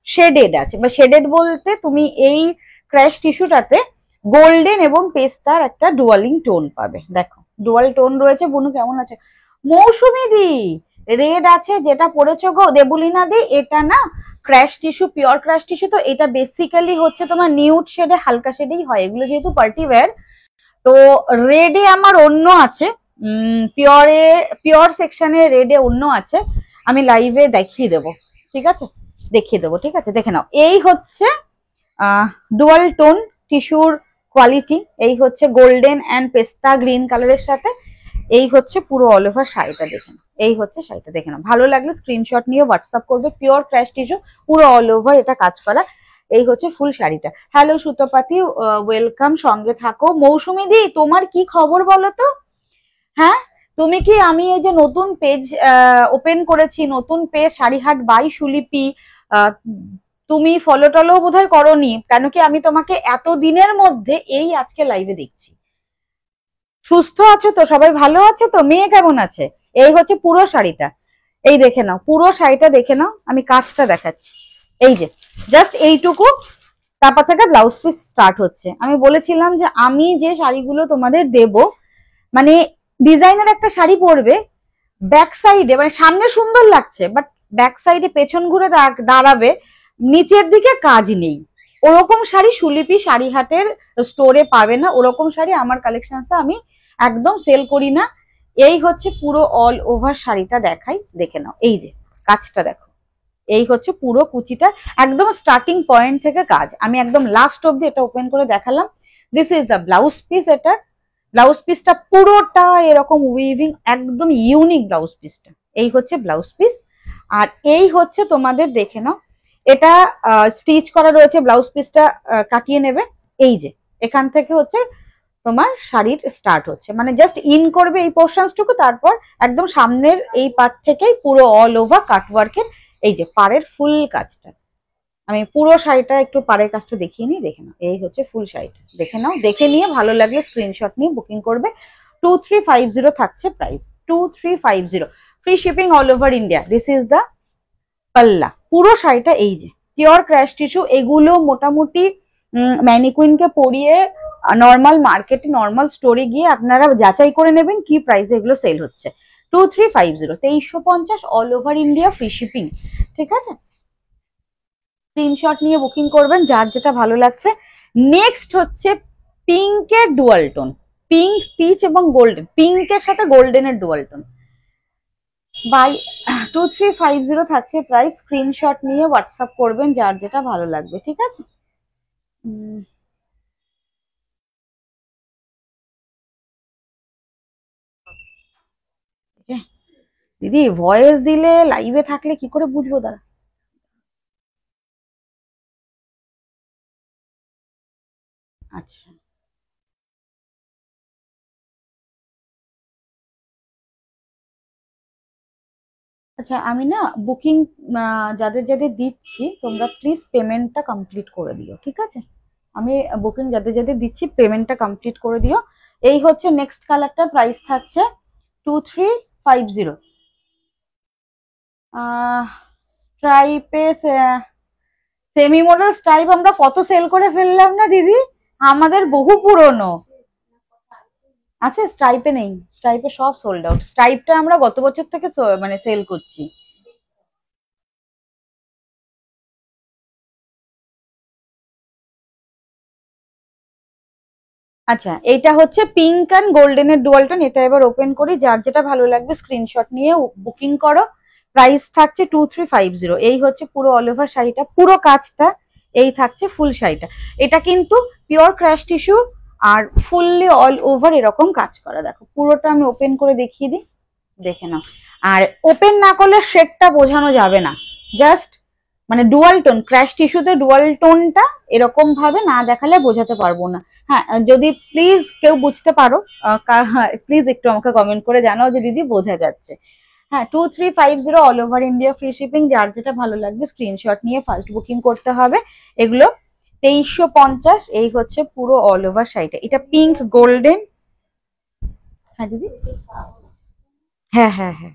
শেডেড আছে, বা শেডেড বলতে তুমি এই ক্র্যাশ টিস্যুটাতে গোল্ডেন এবং পেস্তার একটা ডুয়ালিং টোন পাবে। দেখো ডুয়াল টোন রয়েছে। বুনু কেমন আছে? মৌসুমি দি রেড আছে, যেটা পরেছো গো দেবুলিনা দি, এটা না crash tissue, pure crash tissue. তো এটা বেসিক্যালি হচ্ছে তোমার নিউড শেডে, হালকা শেডেই হয় এগুলো, যেহেতু পার্টি ওয়্যার। তো রেডে আমার অন্য আছে, পিওর সেকশনে রেডে অন্য আছে, আমি লাইভে দেখিয়ে দেবো, ঠিক আছে, দেখিয়ে দেবো, ঠিক আছে, দেখে নাও। এই হচ্ছে ডুয়াল টোন টিস্যুর কোয়ালিটি, এই হচ্ছে গোল্ডেন অ্যান্ড পেস্তা গ্রিন কালারের সাথে। এই হচ্ছে পুরো অল ওভার শাড়িটা, দেখে নাও। এই হচ্ছে শাড়িটা, দেখে নাও। ভালো লাগলে স্ক্রিনশট নিয়ে হোয়াটসঅ্যাপ করবে। পিওর ক্র্যাশ টিস্যু, পুরো অল ওভার এটা কাজ করা। এই হচ্ছে ফুল শাড়িটা। হ্যালো সুতপাতি, ওয়েলকাম, সঙ্গে থাকো। মৌসুমি দি তোমার কি খবর বলো তো? হ্যাঁ, তুমি কি, আমি এই যে নতুন পেজ ওপেন করেছি, নতুন পেজ শাড়িহাট বাই সুলিপি, তুমি ফলো টলো বোধহয় করোনি, কেন কি আমি তোমাকে এত দিনের মধ্যে এই আজকে লাইভে দেখছি। সুস্থ আছো তো? সবাই ভালো আছে তো? মেয়ে কেমন আছে? এই হচ্ছে পুরো শাড়িটা, এই দেখে নাও, পুরো শাড়িটা দেখে নাও। আমি কাজটা দেখাচ্ছি, এই যে জাস্ট এইটুকু, তারপর থেকে ব্লাউজ পিস স্টার্ট হচ্ছে। আমি বলেছিলাম যে আমি যে শাড়িগুলো তোমাদের দেব, মানে ডিজাইনার একটা শাড়ি পরবে, ব্যাক সাইডে মানে সামনে সুন্দর লাগছে, বাট ব্যাক সাইডে পেছন ঘুরে দাঁড়াবে, নিচের দিকে কাজ নেই, ওরকম শাড়ি সুলিপি শাড়িহাটের স্টোরে পাবে না। ওরকম শাড়ি আমার কালেকশনটা আমি একদম সেল করি না। এই হচ্ছে পুরো অল ওভার শাড়িটা, দেখাই, দেখে নাও। এই যে কাজটা দেখো, এই হচ্ছে পুরো কুচিটা, একদম স্টার্টিং পয়েন্ট থেকে কাজ। আমি একদম লাস্ট অব্দি এটা ওপেন করে দেখালাম। This is the blouse piece. এটা ব্লাউজ পিসটা পুরোটা এরকম উইভিং, একদম ইউনিক ব্লাউজ পিসটা। এই হচ্ছে ব্লাউজ পিস। আর এই হচ্ছে তোমাদের, দেখে নাও, এটা স্টিচ করা রয়েছে। ব্লাউজ পিসটা কাটিয়ে নেবে, এই যে এখান থেকে হচ্ছে তোমার শাড়ির স্টার্ট হচ্ছে, মানে জাস্ট ইন করবে এই পোর্শনসটুকু, তারপর একদম সামনের এই পার্ট থেকেই পুরো অল ওভার কাটওয়ার্কের এই যে পাড়ের ফুল কাজটা। আমি পুরো শাড়িটা একটু পাড়ের কাজটা দেখিয়ে নিই, দেখে নাও। এই হচ্ছে ফুল শাড়িটা, দেখে নাও। দেখে নিয়ে ভালো লাগলে স্ক্রিনশট নিয়ে বুকিং করবে। 2350 থাকছে price, 2350, free shipping all over India. This is the পাল্লা, পুরো শাড়িটা। এই যে পিওর ক্র্যাশ টিস্যু, এগুলো মোটামুটি ম্যানিকুইনকে পরিয়ে নর্মাল মার্কেটে, নর্মাল স্টোরে গিয়ে আপনারা যাচাই করে নেবেন কি প্রাইসে এগুলো সেল হচ্ছে। 2350, 2350 all over India, free shipping, ঠিক আছে। স্ক্রিনশট নিয়ে বুকিং করবেন যার যেটা ভালো লাগছে। নেক্সট হচ্ছে পিঙ্কের ডুয়াল টোন, পিঙ্ক, পিচ এবং গোল্ডেন, পিঙ্কের সাথে গোল্ডেনের ডুয়াল টোন। বাই 2350 থাকছে প্রাইস। স্ক্রিনশট নিয়ে হোয়াটসঅ্যাপ করবেন যার যেটা ভালো লাগবে, ঠিক আছে। দিদি ভয়েস দিলে লাইভে থাকলে কি করে বুঝবো? দাঁড়া, আচ্ছা আচ্ছা, আমি না বুকিং যাদের যাদের দিচ্ছি, তোমরা প্লিজ পেমেন্টটা কমপ্লিট করে দিও, ঠিক আছে। আমি বুকিং যাদের যাদের দিচ্ছি পেমেন্টটা কমপ্লিট করে দিও। এই হচ্ছে নেক্সট কালারটা, প্রাইস থাকছে 2350। স্ট্রাইপে সেমি মডেল স্ট্রাইপ আমরা কত সেল করে ফেললাম না দিদি? আমাদের বহু পুরনো আছে, স্ট্রাইপে নেই, স্ট্রাইপে সব সোল্ড আউট। স্ট্রাইপটা আমরা গত বছর থেকে মানে সেল করছি। আচ্ছা, এটা হচ্ছে পিঙ্ক অ্যান্ড গোল্ডেনের ডুয়াল টোন। এটা এবার ওপেন করি, যার যেটা ভালো লাগবে স্ক্রিনশট নিয়ে বুকিং করো। প্রাইস থাকছে 2350। এই হচ্ছে পুরো অল ওভার শাড়িটা, পুরো কাজটা। এই থাকছে ফুল শাড়িটা। এটা কিন্তু পিওর ক্র্যাশ টিস্যু আর ফুললি অল ওভার এরকম কাজ করা। দেখো পুরোটা আমি ওপেন করে দেখিয়ে দিই, দেখে নাও। আর ওপেন না করলে শেডটা বোঝানো যাবে না। জাস্ট মানে ডুয়াল টোন, ক্র্যাশ টিস্যুতে ডুয়াল টোনটা এরকম ভাবে না দেখালে বোঝাতে পারবো না। হ্যাঁ, যদি প্লিজ কেউ বুঝতে পারো, প্লিজ একটু আমাকে কমেন্ট করে জানাও যে দিদি বোঝা যাচ্ছে। হ্যাঁ, 2350 all over India, free shipping. যার যেটা ভালো লাগবে স্ক্রিনশট নিয়ে ফার্স্ট বুকিং করতে হবে। এগুলো 2350। এই হচ্ছে পুরো অল ওভার শাড়িটা। এটা পিঙ্ক গোল্ডেন। হ্যাঁ দিদি, হ্যাঁ হ্যাঁ হ্যাঁ।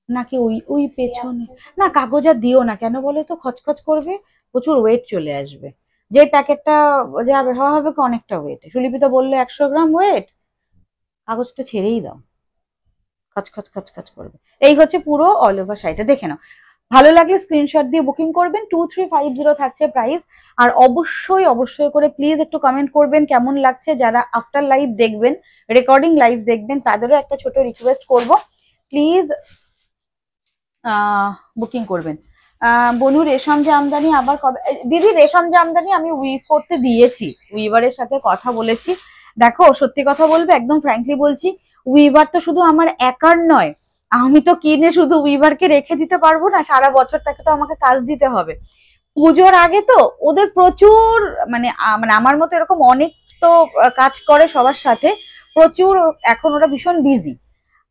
নাকি ওই ওই পেছনে, না কাগজ আর দিও না, কেন বলে তো খচখচ করবে, প্রচুর ওয়েট চলে আসবে। যে প্যাকেটটা যাবে হওয়া হবে কি অনেকটা ওয়েট, সুলিপি তো বললো 100 গ্রাম ওয়েট, কাগজটা ছেড়েই দাও, খচখচ খচখচ করবে। এই হচ্ছে পুরো অল ওভার শাড়িটা, দেখে নাও। ভালো লাগলে স্ক্রিনশট দিয়ে বুকিং করবেন। 2350 থাকছে প্রাইস। আর অবশ্যই অবশ্যই করে প্লিজ একটু কমেন্ট করবেন কেমন লাগছে। যারা আফটার লাইভ দেখবেন, রেকর্ডিং লাইভ দেখবেন, তাদেরও একটা ছোট রিকোয়েস্ট করব, প্লিজ বুকিং করবেন। বনু রেশম জামদানি আবার কবে? দিদি রেশম জামদানি আমি উইভ করতে দিয়েছি, উইভারের সাথে কথা বলেছি। দেখো সত্যি কথা বলবে, একদম ফ্র্যাঙ্কলি বলছি, উইভার তো শুধু আমার একার নয়। আমি তো কিনে শুধু উইভারকে রেখে দিতে পারবো না, সারা বছর তাকে তো আমাকে কাজ দিতে হবে। পুজোর আগে তো ওদের প্রচুর মানে মানে আমার মতো এরকম অনেক তো কাজ করে সবার সাথে, প্রচুর। এখন ওরা ভীষণ বিজি,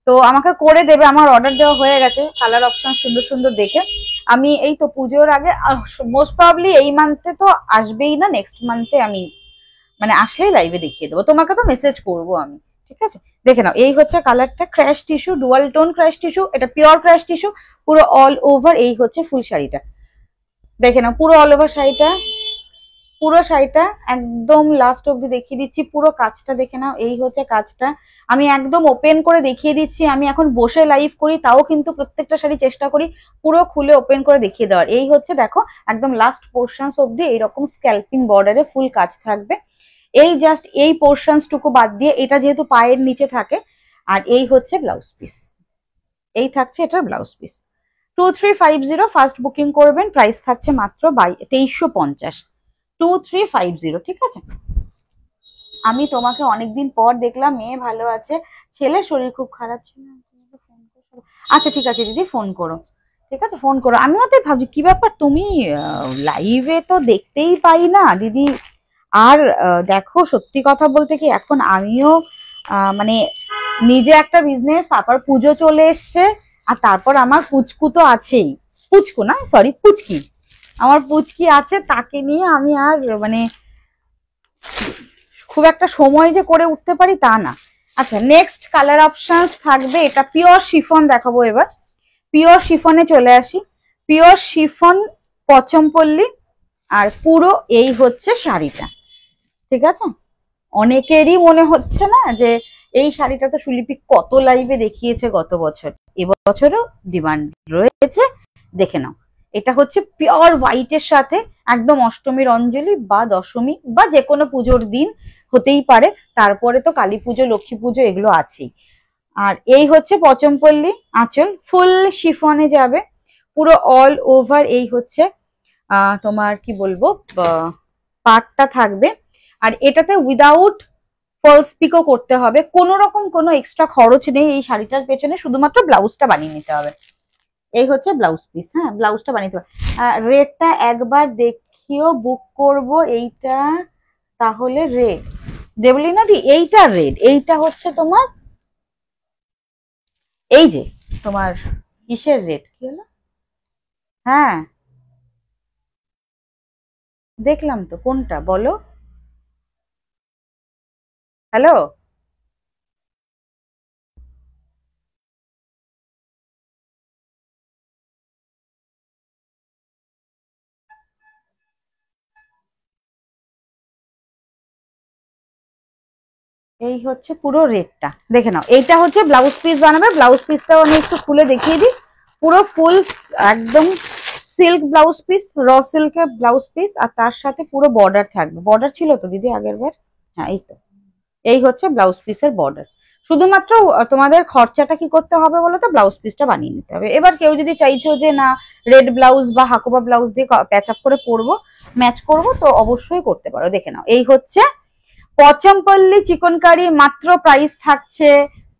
তো আমাকে করে দেবে। আমার অর্ডার দেওয়া হয়ে গেছে, কালার অপশন সুন্দর সুন্দর দেখে। আমি এই তো পুজোর আগে, মোস্ট প্রবাবলি এই মান্থে তো আসবেই না, নেক্সট মান্থে আমি মানে আসলেই লাইভে দেখিয়ে দেবো, তোমাকে তো মেসেজ করবো আমি। ঠিক আছে, দেখে নাও। এই হচ্ছে কালারটা, crash tissue, dual tone crash tissue, এটা পিওর ক্র্যাশ টিস্যু, পুরো অল ওভার। এই হচ্ছে ফুল শাড়িটা, দেখে নাও পুরো অল ওভার শাড়িটা। পুরো শাড়িটা একদম লাস্ট অব্দি দেখিয়ে দিচ্ছি, পুরো কাজটা দেখে নাও। এই হচ্ছে কাজটা, আমি একদম ওপেন করে দেখিয়ে দিচ্ছি। আমি এখন বসে লাইভ করি, তাও কিন্তু প্রত্যেকটা শাড়ি চেষ্টা করি পুরো খুলে ওপেন করে দেখিয়ে দেওয়ার। এই হচ্ছে দেখো, একদম লাস্ট পোর্শনস অব্দি এইরকম স্ক্যালপিং বর্ডারে ফুল কাজ থাকবে। এই জাস্ট এই পোর্শনস টুকু বাদ দিয়ে, এটা যেহেতু পায়ের নিচে থাকে। আর এই হচ্ছে ব্লাউজ পিস, এই থাকছে এটার ব্লাউজ পিস। 2350 ফার্স্ট বুকিং করবেন, প্রাইস থাকছে মাত্র 2350। 2350, ঠিক আছে। আমি তোমাকে অনেকদিন পর দেখলাম, মেয়ে ভালো আছে, ছেলের শরীর খুব খারাপ ছিল। আচ্ছা ঠিক আছে দিদি, ফোন করো, ঠিক আছে ফোন করো। আমিও তো ভাবছি কি ব্যাপার, তুমি লাইভে তো দেখতেই পাই না দিদি। আর দেখো সত্যি কথা বলতে কি, এখন আমিও মানে নিজে একটা বিজনেস, তারপর পুজো চলে এসছে, আর তারপর আমার পুচকু তো আছেই। পুচকু না, সরি পুচকি, আমার পুচকি আছে, তাকে নিয়ে আমি আর মানে খুব একটা সময় যে করে উঠতে পারি তা না। আচ্ছা, নেক্সট কালার অপশন থাকবে, এটা পিওর শিফন দেখাবো এবার। পিওর শিফনে চলে আসি, পিওর শিফন পচমপল্লী। আর পুরো এই হচ্ছে শাড়িটা, ঠিক আছে। অনেকেরই মনে হচ্ছে না যে এই শাড়িটা তো সুলিপি কত লাইভে দেখিয়েছে গত বছর, এবছরও ডিমান্ড রয়েছে, দেখে নাও। এটা হচ্ছে পিওর হোয়াইটের সাথে, একদম অষ্টমীর অঞ্জলি বা দশমী বা যে কোনো পুজোর দিন হতেই পারে, তারপরে তো কালী পুজো লক্ষ্মী পুজো এগুলো আছেই। আর এই হচ্ছে পচমপল্লী আঁচল, ফুল শিফনে যাবে, পুরো অল ওভার। এই হচ্ছে তোমার কি বলবো, পাটটা থাকবে। আর এটাতে উইদাউট ফলস পিকও করতে হবে, কোনো রকম কোনো এক্সট্রা খরচ নেই এই শাড়িটার পেছনে, শুধুমাত্র ব্লাউজটা বানিয়ে নিতে হবে। এই হচ্ছে ব্লাউজ পিস, হ্যাঁ ব্লাউজটা বানিয়ে নিতে হবে। রেটটা একবার দেখিও, বুক করব এইটা, তাহলে রেট দেবলিনা দি, এইটা রেট, এইটা হচ্ছে তোমার, এই যে তোমার কিসের রেট কি হলো, হ্যাঁ দেখলাম তো, কোনটা বলো, হ্যালো। এই হচ্ছে পুরো রেটটা, দেখে নাও। এইটা হচ্ছে ব্লাউজ পিস বানাবে, ব্লাউজ পিসটাও আমি একটু খুলে দেখিয়ে দিই। পুরো ফুল একদম সিল্ক ব্লাউজ পিস, র সিল্কের ব্লাউজ পিস, আর তার সাথে পুরো বর্ডার থাকবে। বর্ডার ছিল তো দিদি আগের বার? হ্যাঁ, এই তো, এই হচ্ছে ব্লাউজ পিসের বর্ডার। শুধুমাত্র তোমাদের খরচাটা কি করতে হবে বলো তো, ব্লাউজ পিসটা বানিয়ে নিতে হবে। এবার কেউ যদি চাইছো যে না রেড ব্লাউজ বা হাকোবা ব্লাউজ দিয়ে প্যাচ আপ করে পরবো, ম্যাচ করবো, তো অবশ্যই করতে পারো। দেখে নাও, এই হচ্ছে পচমপল্লী চিকনকারি, মাত্র প্রাইস থাকছে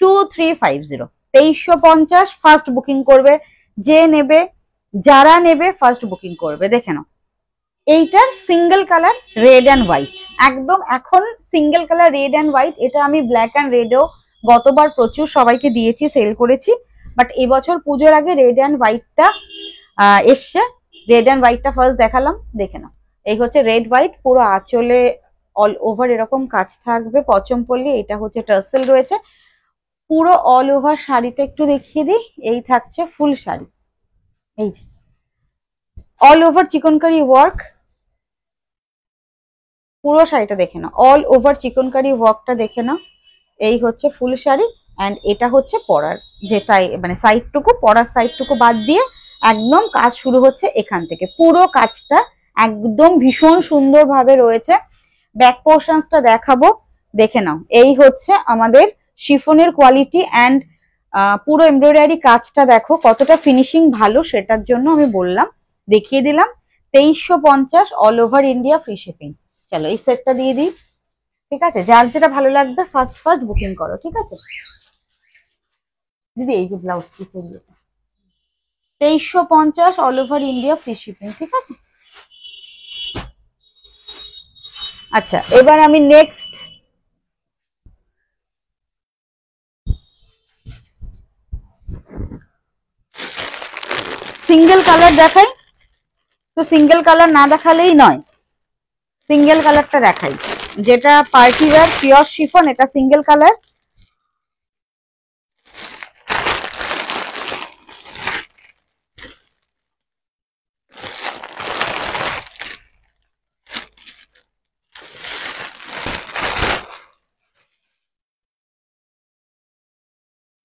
2350, 2350। ফার্স্ট বুকিং করবে যে নেবে, যারা নেবে ফার্স্ট বুকিং করবে। দেখে নাও, এইটার single colour red and white, একদম এখন single colour red and white. এটা আমি ব্ল্যাক অ্যান্ড রেডও গতবার প্রচুর সবাইকে দিয়েছি, সেল করেছি, বাট এবছর পুজোর আগে রেড অ্যান্ড হোয়াইটটা এসছে। রেড অ্যান্ড হোয়াইটটা ফার্স্ট দেখালাম, দেখে নাও। এই হচ্ছে রেড হোয়াইট, পুরো আঁচলে অল ওভার এরকম কাজ থাকবে পচমপল্লী। এটা হচ্ছে টার্সেল রয়েছে পুরো অল ওভার। শাড়িটা একটু দেখিয়ে দিই, এই থাকছে ফুল শাড়ি, এই যে অল ওভার চিকনকারি ওয়ার্ক। পুরো শাড়িটা দেখে নাও, অল ওভার চিকনকারি ওয়ার্কটা দেখে নাও। এই হচ্ছে ফুল শাড়ি, অ্যান্ড এটা হচ্ছে পরার যেটাই মানে সাইডটুকু, পরার সাইডটুকু বাদ দিয়ে একদম কাজ শুরু হচ্ছে এখান থেকে। পুরো কাজটা একদম ভীষণ সুন্দর ভাবে রয়েছে। ব্যাক পোর্শনসটা দেখাবো, দেখে নাও। এই হচ্ছে আমাদের শিফনের কোয়ালিটি, অ্যান্ড পুরো এমব্রয়ডারি কাজটা দেখো কতটা ফিনিশিং ভালো, সেটার জন্য আমি বললাম, দেখিয়ে দিলাম। 2350 all over India, free shipping. চলো এই সেটটা দিয়ে দিই, ঠিক আছে? যার যেটা ভালো লাগবে ফার্স্ট ফার্স্ট বুকিং করো, ঠিক আছে দিদি? এই যে blouse piece, 2350 all over India, free shipping, ঠিক আছে? আচ্ছা, এবার আমি নেক্সট সিঙ্গেল কালার দেখাই। তো সিঙ্গেল কালার না দেখালেই নয়, সিঙ্গেল কালারটা দেখাই, যেটা পার্টি ওয়্যার পিওর শিফন। এটা সিঙ্গেল কালার,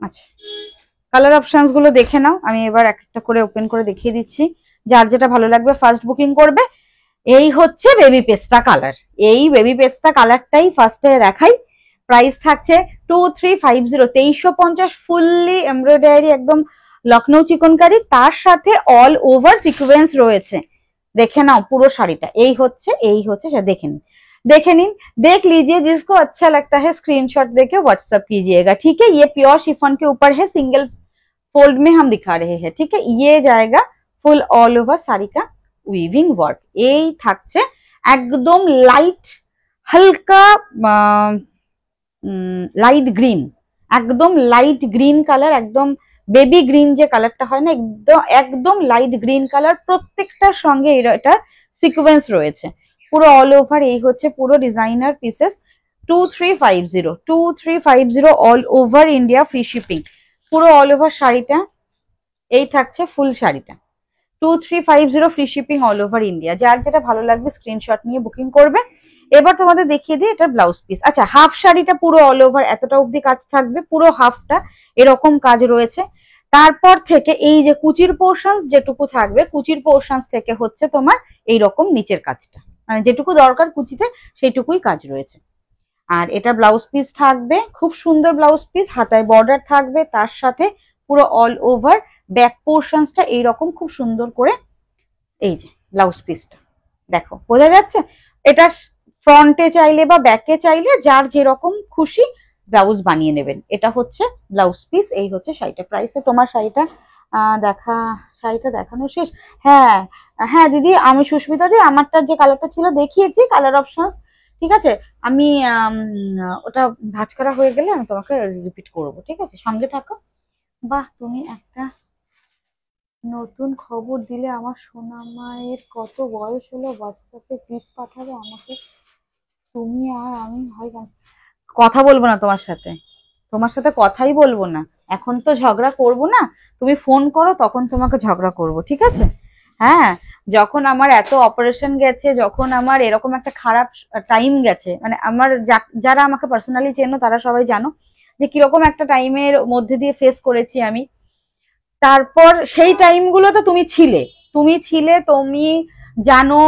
আচ্ছা কালার অপশনস গুলো দেখে নাও। আমি এবার একটা করে ওপেন করে দেখিয়ে দিচ্ছি, যার যেটা ভালো লাগবে ফার্স্ট বুকিং করবে। এই হচ্ছে বেবি পেস্তা কালার, এই বেবি পেস্তা কালারটাই ফার্স্টে দেখাই। প্রাইস থাকছে 2350, 2350, ফুললি এমব্রয়ডারি, একদম লখনৌ চিকনকারি, তার সাথে অল ওভার সিকোয়েন্স রয়েছে। দেখে নাও পুরো শাড়িটা, এই হচ্ছে দেখে নিন, देख लीजिए। जिसको अच्छा लगता है स्क्रीनशॉट देके व्हाट्सएप कीजिएगा, ठीक है? ये प्योर शिफॉन के ऊपर है, सिंगल फोल्ड में हम दिखा रहे हैं, ठीक है? ये जाएगा फुल ऑल ओवर साड़ी का উইভিং ওয়ার্ক। এই থাকছে একদম লাইট হালকা লাইট গ্রিন, একদম লাইট গ্রিন কালার, একদম বেবি গ্রিন যে কালারটা হয় না, একদম একদম লাইট গ্রিন কালার। প্রত্যেকটার সঙ্গে এটা সিকোয়েন্স রয়েছে পুরো অল ওভার। এই হচ্ছে পুরো designer pieces. 2350 all over India, free shipping. পুরো অল ওভার শাড়িটা এই থাকছে ফুল শাড়িটা 2350 free shipping all over India. যার যেটা ভালো লাগবে স্ক্রিনশট নিয়ে বুকিং করবে। এবার তোমাদের দেখিয়ে দিই এটা ব্লাউজ পিস। আচ্ছা, হাফ শাড়িটা পুরো অল ওভার এতটা অবধি কাজ থাকবে, পুরো হাফটা এরকম কাজ রয়েছে। তারপর থেকে এই যে কুচির পোর্শনস যেটুকু থাকবে, কুচির পোর্শনস থেকে হচ্ছে তোমার এই রকম নিচের কাজটা, মানে যেটুকু দরকার কুচিতে সেইটুকুই কাজ রয়েছে। আর এটা ব্লাউজ পিস থাকবে, খুব সুন্দর ব্লাউজ পিস, হাতায় বর্ডার থাকবে, তার সাথে পুরো অল ওভার ব্যাক পোর্শনসটা এইরকম খুব সুন্দর করে। এই যে ব্লাউজ পিসটা দেখো, বোঝা যাচ্ছে? এটা ফ্রন্টে চাইলে বা ব্যাকে চাইলে যার যেরকম খুশি ব্লাউজ বানিয়ে নেবেন। এটা হচ্ছে ব্লাউজ পিস, এই হচ্ছে শাড়িটা। প্রাইসে তোমার শাড়িটা শাড়িটা দেখানো শেষ? হ্যাঁ হ্যাঁ দিদি, আমি সুস্মিতা দি, আমারটা যে কালারটা ছিল দেখিয়েছি কালার অপশনস, ঠিক আছে? আমি ওটা ভাঁজ করা হয়ে গেলে আমি তোমাকে রিপিট করবো, ঠিক আছে? সঙ্গে থাকো। বাহ, তুমি একটা নতুন খবর দিলে। আমার সোনা মায়ের কত বয়স হলো, হোয়াটসঅ্যাপে পিক পাঠাবে আমাকে। তুমি আর আমি ভাই কথা বলবো না তোমার সাথে, তোমার সাথে কথাই বলবো না এখন, তো ঝগড়া করবো না। তুমি ফোন করো তখন তোমাকে ঝগড়া করবো, ঠিক আছে? হ্যাঁ, যখন আমার এত অপারেশন গেছে, যখন আমার এরকম একটা খারাপ টাইম গেছে, মানে আমার যারা আমাকে পার্সোনালি চেনো তারা সবাই জানো যে কিরকম একটা টাইমের মধ্যে দিয়ে ফেস করেছি আমি। তারপর সেই টাইমগুলোতে তুমি জানো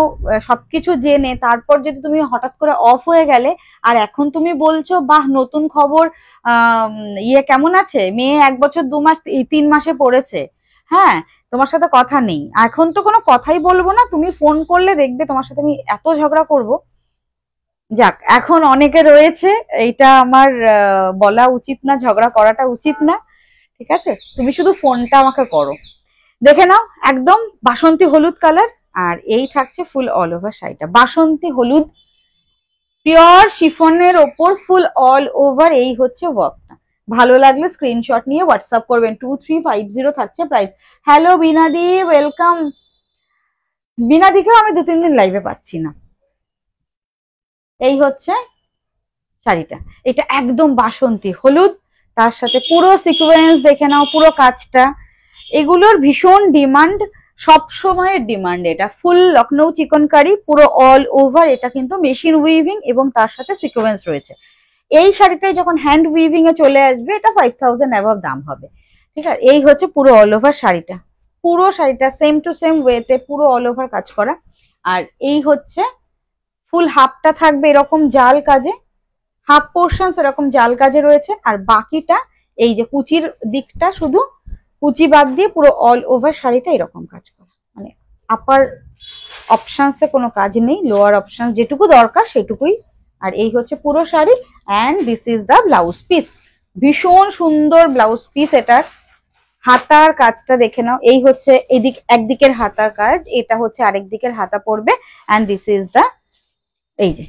সবকিছু জেনে, তারপর যদি তুমি হঠাৎ করে অফ হয়ে গেলে, আর এখন তুমি বলছো বাহ নতুন খবর, ইয়ে কেমন আছে, মেয়ে 1 বছর 2 মাস 3 মাসে পড়েছে, হ্যাঁ তোমার সাথে কথা নেই, এখন তো কোনো কথাই বলবো না, তুমি ফোন করলে দেখবে তোমার সাথে আমি এত ঝগড়া করব। যাক, এখন অনেকে রয়েছে, এইটা আমার বলা উচিত না, ঝগড়া করাটা উচিত না, ঠিক আছে, তুমি শুধু ফোনটা আমাকে করো। দেখে নাও, একদম বাসন্তী হলুদ কালার, আর এই থাকছে ফুল অল ওভার শাড়িটা বাসন্তী হলুদ পিওর শিফনের ওপর ফুল অল ওভার, এই হচ্ছে ওয়ার্কটা। ভালো লাগলে স্ক্রিনশট নিয়ে হোয়াটসঅ্যাপ করবেন। 2350 থাকছে প্রাইস। হ্যালো বিনাদি, ওয়েলকাম। বিনাদিকেও আমি 2-3 দিন লাইভে পাচ্ছি না। এই হচ্ছে শাড়িটা, এটা একদম বাসন্তী হলুদ, তার সাথে পুরো সিকোয়েন্স দেখে নাও, পুরো কাজটা, এগুলোর ভীষণ ডিমান্ড, সব সময়ের ডিমান্ড। এটা ফুল লখনৌ চিকনকারি, পুরো অল ওভার, এটা কিন্তু মেশিন উইভিং এবং তার সাথে সিকোয়েন্স রয়েছে। এই শাড়িটাই যখন হ্যান্ড উইভিং এ চলে আসবে, এটা 5000 অ্যাবভ দাম হবে, ঠিক আছে। এই হচ্ছে পুরো অল ওভার শাড়িটা, পুরো শাড়িটা সেম টু সেম ওয়েতে পুরো অল ওভার কাজ করা। আর এই হচ্ছে ফুল হাফটা থাকবে এরকম জাল কাজে, হাফ পোর্শন এরকম জাল কাজে রয়েছে, আর বাকিটা এই যে কুচির দিকটা, শুধু কুচি বাদ দিয়ে পুরো অল ওভার শাড়িটা এরকম কাজ করা, মানে আপার অপশনসে কোনো কাজ নেই, লোয়ার অপশন যেটুকু দরকার সেটুকুই। আর এই হচ্ছে পুরো sari, and this is the blouse piece, ভীষণ সুন্দর ব্লাউজ পিস। এটার হাতার কাজটা দেখে নাও, এই হচ্ছে একদিকের হাতার কাজ, এটা হচ্ছে আরেক দিকের হাতা পড়বে, অ্যান্ড দিস ইজ দ্য, এই যে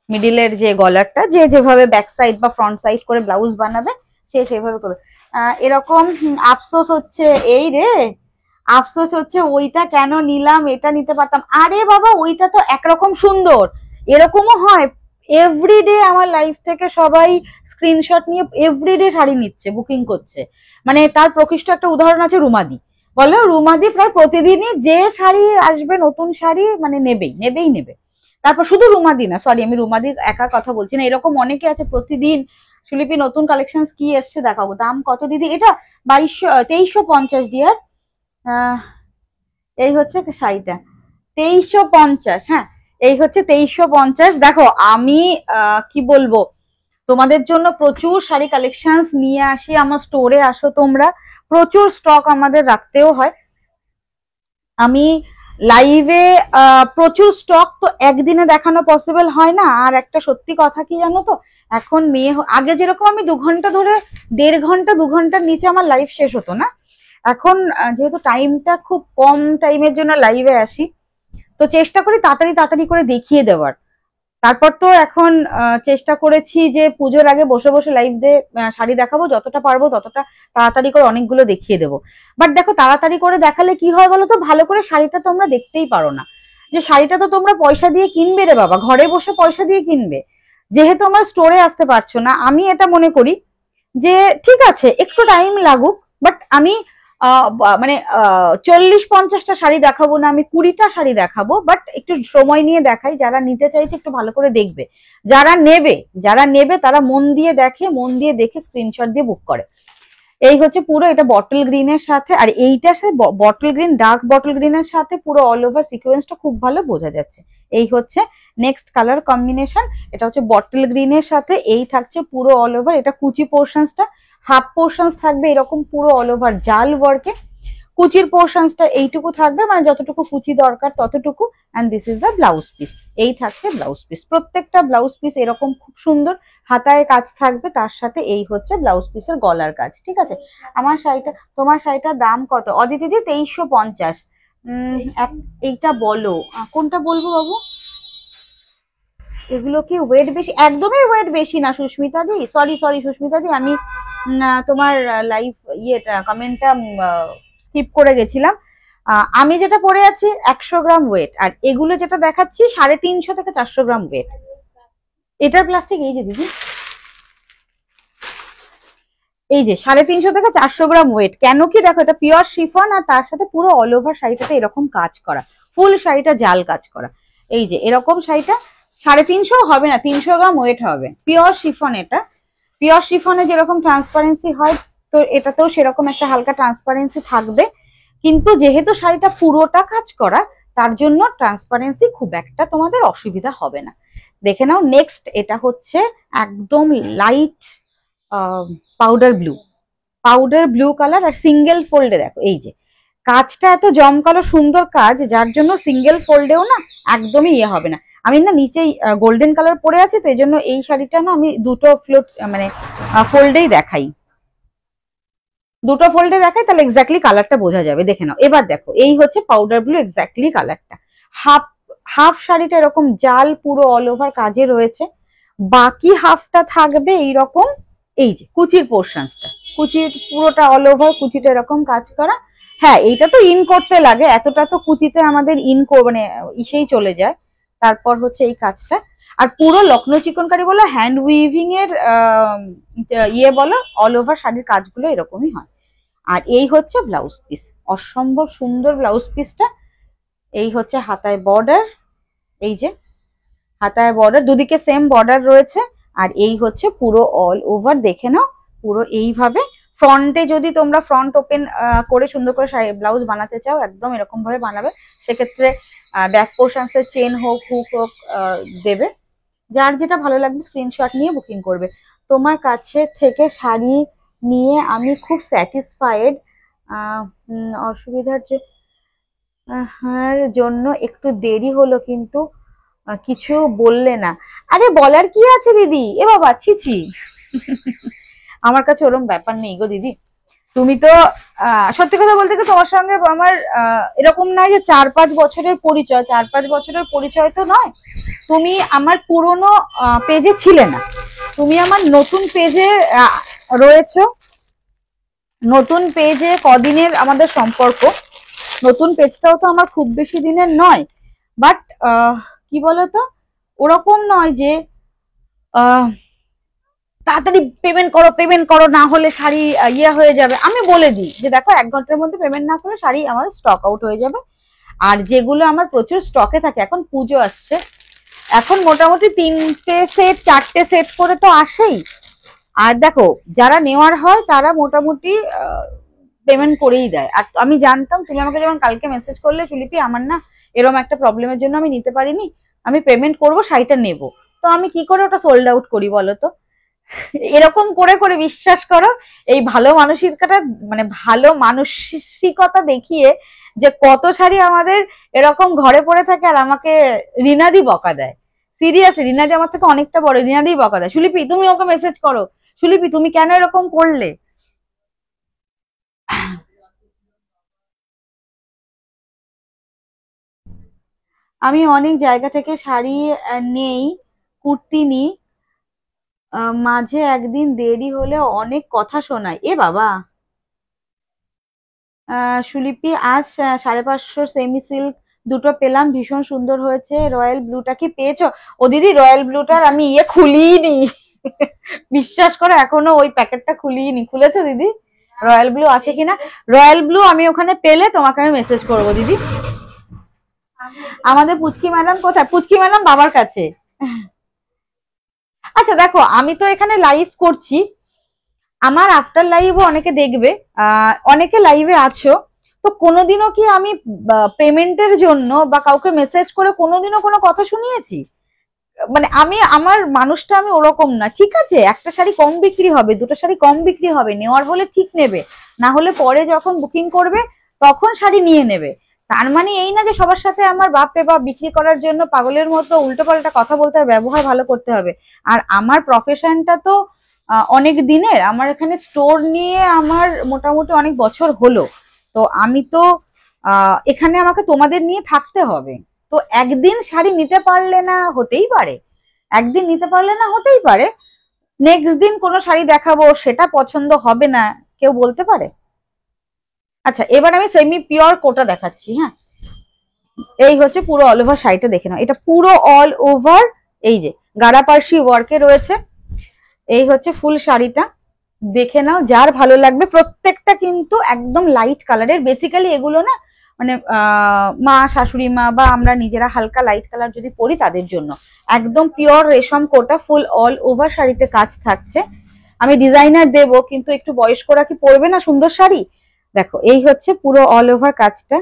মিডিলের যে গলারটা, যে যেভাবে ব্যাক সাইড বা ফ্রন্ট সাইড করে ব্লাউজ বানাবে সে সেভাবে করবে। এরকম আফসোস হচ্ছে, এই রে আফসোস হচ্ছে ওইটা কেন নিলাম, এটা নিতে পারতাম। আরে বাবা, ওইটা তো একরকম সুন্দর, এরকমও হয়। এভরিডে আমার লাইফ থেকে সবাই স্ক্রিনশট নিয়ে এভরিডে শাড়ি নিচ্ছে, বুকিং করছে, মানে তার প্রকৃষ্ট একটা উদাহরণ আছে রুমাদি। বলো, রুমাদি প্রায় প্রতিদিনই যে শাড়ি আসবে নতুন শাড়ি মানে নেবে। তারপর শুধু রুমাদি না, সরি আমি রুমাদির একা কথা বলছি না, এরকম অনেকে আছে প্রতিদিন সুলিপি নতুন কালেকশন কি এসছে দেখাবো। দাম কত দিদি? এটা 2350 ডিয়ার। এই হচ্ছে শাড়িটা 2350, হ্যাঁ এই হচ্ছে 2350। দেখো আমি কি বলবো, তোমাদের জন্য প্রচুর শাড়ি কালেকশন নিয়ে আসি, আমার স্টোরে আসো তোমরা, প্রচুর স্টক আমাদের রাখতেও হয়। আমি লাইভে প্রচুর স্টক তো একদিনে দেখানো পসিবল হয় না। আর একটা সত্যি কথা কি জানো তো, এখন মেয়ে, আগে যেরকম আমি 2 ঘন্টা ধরে 1.5 ঘন্টা 2 ঘন্টার নিচে আমার লাইভ শেষ হতো না, এখন যেহেতু টাইমটা খুব কম, টাইমের জন্য লাইভে আসি, তো চেষ্টা করি তাড়াতাড়ি করে দেখিয়ে দেওয়ার। তারপর তো এখন চেষ্টা করেছি যে পুজোর আগে বসে বসে লাইভ দিয়ে শাড়ি দেখাবো, যতটা পারবো ততটা তাড়াতাড়ি করে অনেকগুলো দেখিয়ে দেবো। বাট দেখো, তাড়াতাড়ি করে দেখালে কি হয় বলো তো, ভালো করে শাড়িটা তোমরা দেখতেই পারো না, যে শাড়িটা তো তোমরা পয়সা দিয়ে কিনবে রে বাবা, ঘরে বসে পয়সা দিয়ে কিনবে, যেহেতু আমার স্টোরে আসতে পারছো না। আমি এটা মনে করি যে ঠিক আছে একটু টাইম লাগুক, বাট আমি মানে 40-50টা শাড়ি দেখাবো না, আমি 20টা শাড়ি দেখাবো, বাট একটু সময় নিয়ে দেখাই। যারা নিতে চাইছে একটু ভালো করে দেখবে, যারা নেবে তারা মন দিয়ে দেখে স্ক্রিনশট দিয়ে বুক করে। এই হচ্ছে পুরো, এটা বটল গ্রিনের সাথে, আর এইটার সাথে বটল গ্রিন, ডার্ক বটল গ্রিনের সাথে পুরো অল ওভার সিকোয়েন্সটা খুব ভালো বোঝা যাচ্ছে। এই হচ্ছে নেক্সট কালার কম্বিনেশন, এটা হচ্ছে বটল গ্রিনের সাথে, এই থাকছে পুরো অল ওভার, এটা কুচি পোর্শনসটা, হাফ পোর্শনস থাকবে এরকম পুরো অল ওভার জাল ওয়ার্কে, কুচির পোর্শনসটা এইটুকু থাকবে, মানে যতটুকু কুচি দরকার ততটুকু, and this is the blouse piece. এই থাকছে ব্লাউজ পিস, প্রত্যেকটা ব্লাউজ পিস এরকম খুব সুন্দর হাতায় কাজ থাকবে, তার সাথে এই হচ্ছে ব্লাউজ পিসের গলার কাজ, ঠিক আছে। আমার শাড়িটা, তোমার শাড়িটার দাম কত অদিতিদি? 2350। এইটা বলো, কোনটা বলবো বাবু? এগুলো কি ওয়েট বেশি? একদমই ওয়েট বেশি না সুস্মিতা দি, সরি সুস্মিতা দি, আমি তোমার লাইভ ইয়েটা কমেন্টটা স্কিপ করে গেছিলাম। আমি যেটা পরে আছি 100 গ্রাম ওয়েট, আর এগুলো যেটা দেখাচ্ছি 350 থেকে 400 গ্রাম ওয়েট। এটার প্লাস্টিক, এই যে দিদি এই যে 350 থেকে 400 গ্রাম ওয়েট। কেন কি দেখো, এটা পিওর শিফন আর তার সাথে পুরো অল ওভার শাড়িটাতে এরকম কাজ করা, ফুল শাড়িটা জাল কাজ করা। এই যে এরকম শাড়িটা 350 হবে না, 300 গ্রাম ওয়েট হবে। পিওর শিফন, এটা পিওর শিফনে যেরকম ট্রান্সপারেন্সি হয়, তো এটাতেও সেরকম একটা হালকা ট্রান্সপারেন্সি থাকবে। কিন্তু যেহেতু শাড়িটা পুরোটা কাজ করা, তার জন্য ট্রান্সপারেন্সি খুব একটা তোমাদের অসুবিধা হবে না। দেখে নাও নেক্সট, এটা হচ্ছে একদম লাইট পাউডার ব্লু কালার আর সিঙ্গেল ফোল্ডে। দেখো এই যে কাজটা এত জমকালো সুন্দর কাজ, যার জন্য সিঙ্গেল ফোল্ডেও না একদমই ইয়ে হবে না। আমি না নিচেই গোল্ডেন কালার পরে আছে, তো এই জন্য এই শাড়িটা না আমি দুটো ফোল্ডেই দেখাই, তাহলে এক্স্যাক্টলি কালারটা বোঝা যাবে। দেখে নাও এবার, দেখো এই হচ্ছে পাউডার ব্লু এক্স্যাক্টলি কালারটা। হাফ শাড়িটা এরকম জাল পুরো অল ওভার কাজে রয়েছে, বাকি হাফটা থাকবে এইরকম। এই যে কুচির পোর্শনসটা, কুচির পুরোটা অল ওভার কুচিটা এরকম কাজ করা। হ্যাঁ, এইটা তো ইন করতে লাগে, এতটা তো কুচিতে আমাদের মানে ইসেই চলে যায়। তারপর হচ্ছে এই কাজটা, আর পুরো লখনৌ চিকনকারি বলো, হ্যান্ড উইভিং এর ইয়ে বলো, অল ওভার শাড়ির কাজগুলো এরকমই হয়। আর এই হচ্ছে ব্লাউজ পিস, অসম্ভব সুন্দর ব্লাউজ পিসটা। এই হচ্ছে হাতায় বর্ডার, এই যে হাতায় বর্ডার, দুদিকে সেম বর্ডার রয়েছে। আর এই হচ্ছে পুরো অল ওভার, দেখে নাও পুরো এইভাবে। ফ্রন্টে যদি তোমরা ফ্রন্ট ওপেন করে সুন্দর করে ব্লাউজ বানাতে চাও, একদম এরকম ভাবে বানাবে। সেক্ষেত্রে ব্যাক পোর্শনসের চেন হোক, হুক হোক দেবে। যার যেটা ভালো লাগবে স্ক্রিনশট নিয়ে বুকিং করবে। তোমার কাছে থেকে শাড়ি নিয়ে আমি খুব স্যাটিসফাইড। অসুবিধার জন্য একটু দেরি হলো, কিন্তু কিছু বললে না। আরে বলার কি আছে দিদি, এ বাবা ছিছি। আমার কাছে ওরম ব্যাপার নেই গো দিদি। তুমি তো সত্যি কথা বলতে কি, তোমার সঙ্গে আমার এরকম নয় যে 4-5 বছরের পরিচয়, 4-5 বছরের পরিচয় তো নয়। তুমি আমার পুরনো পেজে ছিলে না, তুমি আমার নতুন পেজে রয়েছো। নতুন পেজে কদিনের আমাদের সম্পর্ক, নতুন পেজটাও তো আমার খুব বেশি দিনের নয়। বাট কি বলতো, ওরকম নয় যে তাড়াতাড়ি পেমেন্ট করো না হলে শাড়ি ইয়ে হয়ে যাবে। আমি বলে দিই যে দেখো 1 ঘন্টার মধ্যে পেমেন্ট না করলে শাড়ি আমার স্টক আউট হয়ে যাবে। আর যেগুলো আমার প্রচুর স্টকে থাকে, এখন পুজো আসছে, এখন মোটামুটি 3টে সেট 4টে সেট করে তো আসেই। আর দেখো যারা নেওয়ার হয় তারা মোটামুটি পেমেন্ট করেই দেয়। আর আমি জানতাম তুমি আমাকে যেমন কালকে মেসেজ করলে, চুলিপি আমার না এরকম একটা প্রবলেমের জন্য আমি নিতে পারিনি, আমি পেমেন্ট করব, শাড়িটা নেব। তো আমি কি করে ওটা সোল্ড আউট করি বলো তো? এরকম করে করে বিশ্বাস করো, এই ভালো মানসিকতা, মানে ভালো মানসিকতা দেখিয়ে যে কত শাড়ি আমাদের এরকম ঘরে পড়ে থাকে, আর আমাকে রিনাদি বকা দেয়। সিরিয়াসলি রিনাদি আমার থেকে অনেকটা বড়, রিনাদি বকা দেয়, সুলিপি তুমি ওকে মেসেজ করো, সুলিপি তুমি কেন এরকম করলে। আমি অনেক জায়গা থেকে শাড়ি নেই, কুর্তি নিই, মাঝে একদিন দেরি হলে অনেক কথা শোনায়। এ বাবা, সুলিপি আজ 550 সেমি সিল্ক দুটো পেলাম, ভীষণ সুন্দর হয়েছে। রয়্যাল ব্লুটা কি পেয়েছো? ও দিদি, রয়্যাল ব্লুটার আমি খুলিনি। বিশ্বাস করো এখনো ওই প্যাকেটটা খুলিনি। খুলেছো দিদি? রয়্যাল ব্লু আছে কিনা? রয়্যাল ব্লু আমি ওখানে পেলে তোমাকে আমি মেসেজ করবো দিদি। আমাদের পুচকি ম্যাডাম কোথায়? পুচকি ম্যাডাম বাবার কাছে। আচ্ছা দেখো, আমি তো এখানে লাইভ করছি, আমার আফটার লাইভও অনেকে দেখবে, অনেকে লাইভে আছো, তো কোনোদিনও কি আমি পেমেন্টের জন্য বা কাউকে মেসেজ করে কোনোদিনও কোনো কথা শুনিয়েছি? মানে আমি আমার মানুষটা আমি ওরকম না। ঠিক আছে, একটা শাড়ি কম বিক্রি হবে, দুটো শাড়ি কম বিক্রি হবে, নেওয়ার হলে ঠিক নেবে, না হলে পরে যখন বুকিং করবে তখন শাড়ি নিয়ে নেবে। তার মানে এই না যে সবার সাথে আমার বাপরে বাপ বিক্রি করার জন্য পাগলের মতো উল্টো পাল্টা কথা বলতে হবে, ব্যবহার ভালো করতে হবে। আর আমার প্রফেশনটা তো অনেক দিনের, আমার এখানে স্টোর নিয়ে আমার মোটামুটি অনেক বছর হলো। তো আমি তো এখানে আমাকে তোমাদের নিয়ে থাকতে হবে। তো একদিন শাড়ি নিতে পারলে না হতেই পারে, একদিন নিতে পারলে না হতেই পারে, নেক্সট দিন কোনো শাড়ি দেখাবো সেটা পছন্দ হবে না, কেউ বলতে পারে। আচ্ছা, এবার আমি সেমি পিওর কোটা দেখাচ্ছি। হ্যাঁ, এই হচ্ছে পুরো অল ওভার শাড়িটা, দেখে নাও, এটা পুরো অল ওভার এই যে গাড়া পার্সি ওয়ার্কে রয়েছে। এই হচ্ছে ফুল শাড়িটা, দেখে নাও, যার ভালো লাগবে। প্রত্যেকটা কিন্তু একদম লাইট কালারের, বেসিক্যালি এগুলো না মানে মা শাশুড়ি মা বা আমরা নিজেরা হালকা লাইট কালার যদি পরি তাদের জন্য। একদম পিওর রেশম কোটা, ফুল অল ওভার শাড়িতে কাজ থাকছে। আমি ডিজাইনার দেব, কিন্তু একটু বয়স্করা কি পরবে না সুন্দর শাড়ি? দেখো এই হচ্ছে পুরো অল ওভার কাজটা,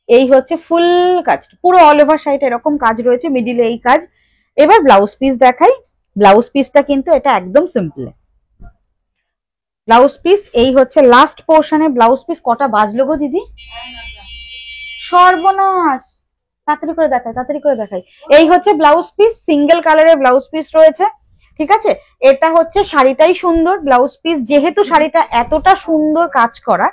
এই হচ্ছে ফুল কাজটা, পুরো অল ওভার শাড়িটা এরকম কাজ রয়েছে, মিডিলে এই কাজ। এবার ব্লাউজ পিস দেখাই। ব্লাউজ পিসটা কিন্তু এটা একদম সিম্পল ব্লাউজ পিস। এই হচ্ছে লাস্ট পোর্শনে ব্লাউজ পিস। কটা বাজলো গো দিদি? সর্বনাশ, তাড়াতাড়ি করে দেখাই, তাড়াতাড়ি করে দেখাই। এই হচ্ছে ব্লাউজ পিস, সিঙ্গেল কালারের ব্লাউজ পিস রয়েছে, ঠিক আছে। এটা হচ্ছে শাড়িটাই সুন্দর, ব্লাউজ পিস যেহেতু শাড়িটা এতটা সুন্দর কাজ করা,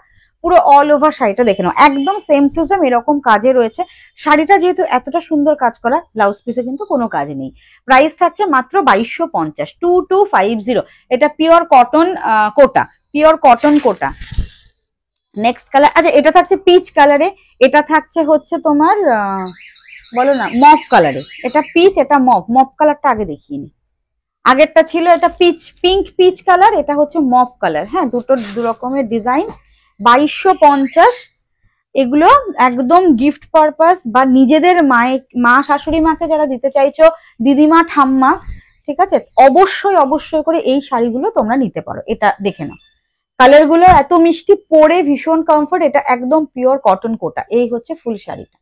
পুরো অল ওভার শাড়িটা দেখে নাও একদম সেম টু সেম এরকম কাজে রয়েছে। শাড়িটা যেহেতু এতটা সুন্দর কাজ করা, ব্লাউজ পিসে কিন্তু কোনো কাজ নেই। প্রাইস থাকছে মাত্র 2250, 2250। এটা পিওর কটন কোটা, পিওর কটন কোটা। নেক্সট কালার, আচ্ছা এটা থাকছে পিচ কালারে, এটা থাকছে হচ্ছে তোমার বলো না মফ কালারে। এটা পিচ, এটা মফ। মফ কালারটা আগে দেখিনি, আগেরটা ছিল এটা পিচ, পিঙ্ক পিচ কালার, এটা হচ্ছে মফ কালার। হ্যাঁ, দুটো দু রকমের ডিজাইন। 2250। এগুলো একদম গিফট পারপাস বা নিজেদের মা শাশুড়ি মাকে যারা দিতে চাইছো, দিদিমা ঠাম্মা, ঠিক আছে, অবশ্যই অবশ্যই করে এই শাড়িগুলো তোমরা নিতে পারো। এটা দেখে নাও, কালার গুলো এত মিষ্টি, পরে ভীষণ কমফোর্ট। এটা একদম পিওর কটন কোটা। এই হচ্ছে ফুল শাড়িটা।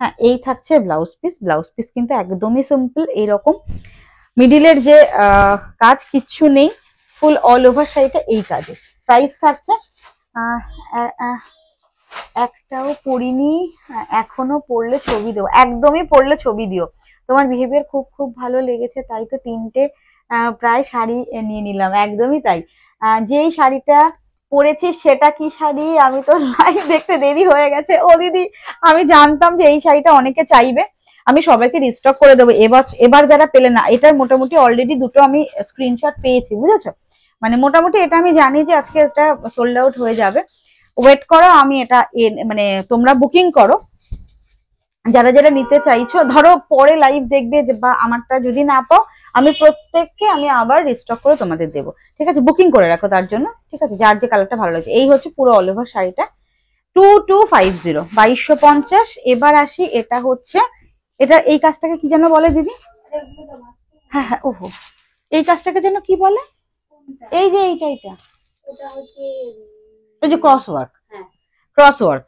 হ্যাঁ, এই থাকছে ব্লাউজ পিস। ব্লাউজ পিস কিন্তু একদমই সিম্পল, এইরকম মিডিলের যে কাজ কিচ্ছু নেই, ফুল অল ওভার শাড়িটা এই কাজে। প্রাইস থাকছে একটাও পরিনি এখনো, পরলে ছবি দেবো, একদমই পরলে ছবি দিও। তোমার বিহেভিয়ার খুব খুব ভালো লেগেছে, তাই তো 3টে প্রায় শাড়ি নিয়ে নিলাম। একদমই তাই। যেই শাড়িটা পরেছি সেটা কি শাড়ি, আমি তো লাইভ দেখতে দেরি হয়ে গেছে। ও দিদি, আমি জানতাম যে এই শাড়িটা অনেকে চাইবে, আমি সবাইকে রিস্টক করে দেবো। এবার যারা পেলে না, এটার মোটামুটি অলরেডি দুটো আমি স্ক্রিনশট পেয়েছি, বুঝেছো? মানে মোটামুটি এটা আমি জানি যে আজকে এটা সোল্ড আউট হয়ে যাবে। ওয়েট করো, আমি এটা মানে তোমরা বুকিং করো যারা যারা নিতে চাইছো। ধরো পরে লাইভ দেখবে বা আমারটা যদি না পাও, আমি প্রত্যেককে আমি আবার রিস্টক করে তোমাদের দেবো, ঠিক আছে? বুকিং করে রাখো তার জন্য, ঠিক আছে, যার যে কালারটা ভালো লাগছে। এই হচ্ছে পুরো অল ওভার শাড়িটা, 2250, 2250। এবার আসি, এটা হচ্ছে, এটা এই কাজটাকে কি যেন বলে দিদি? হ্যাঁ হ্যাঁ, ওহো, এই কাজটাকে যেন কি বলে? এই যে এইটা, এটা এই যে ক্রস ওয়ার্ক, ক্রস ওয়ার্ক।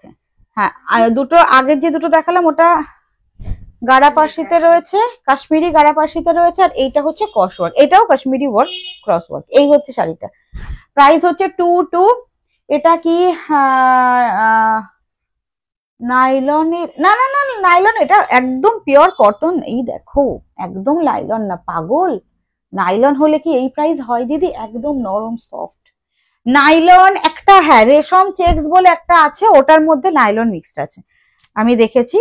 হ্যাঁ, দুটো আগের যে দুটো দেখালাম ওটা গাড়াপাশিতে রয়েছে, কাশ্মীরি গাড়াপাশিতে রয়েছে, আর এইটা হচ্ছে ক্রস ওয়ার্ক, এটাও কাশ্মীরি ওয়ার্ক ক্রস ওয়ার্ক। এই হচ্ছে শাড়িটা, প্রাইস হচ্ছে 22। এটা কি নাইলনের? না না না, নাইলন, এটা একদম পিওর কটন। এই দেখো, একদম নাইলন না, পাগল। নাইলন হলে কি এই প্রাইস হয় দিদি? একদম নরম সফট নাইলন। একটা হ্যাঁ রেশম চেকস বলে একটা আছে, ওটার মধ্যে নাইলন মিক্সড আছে, আমি দেখেছি।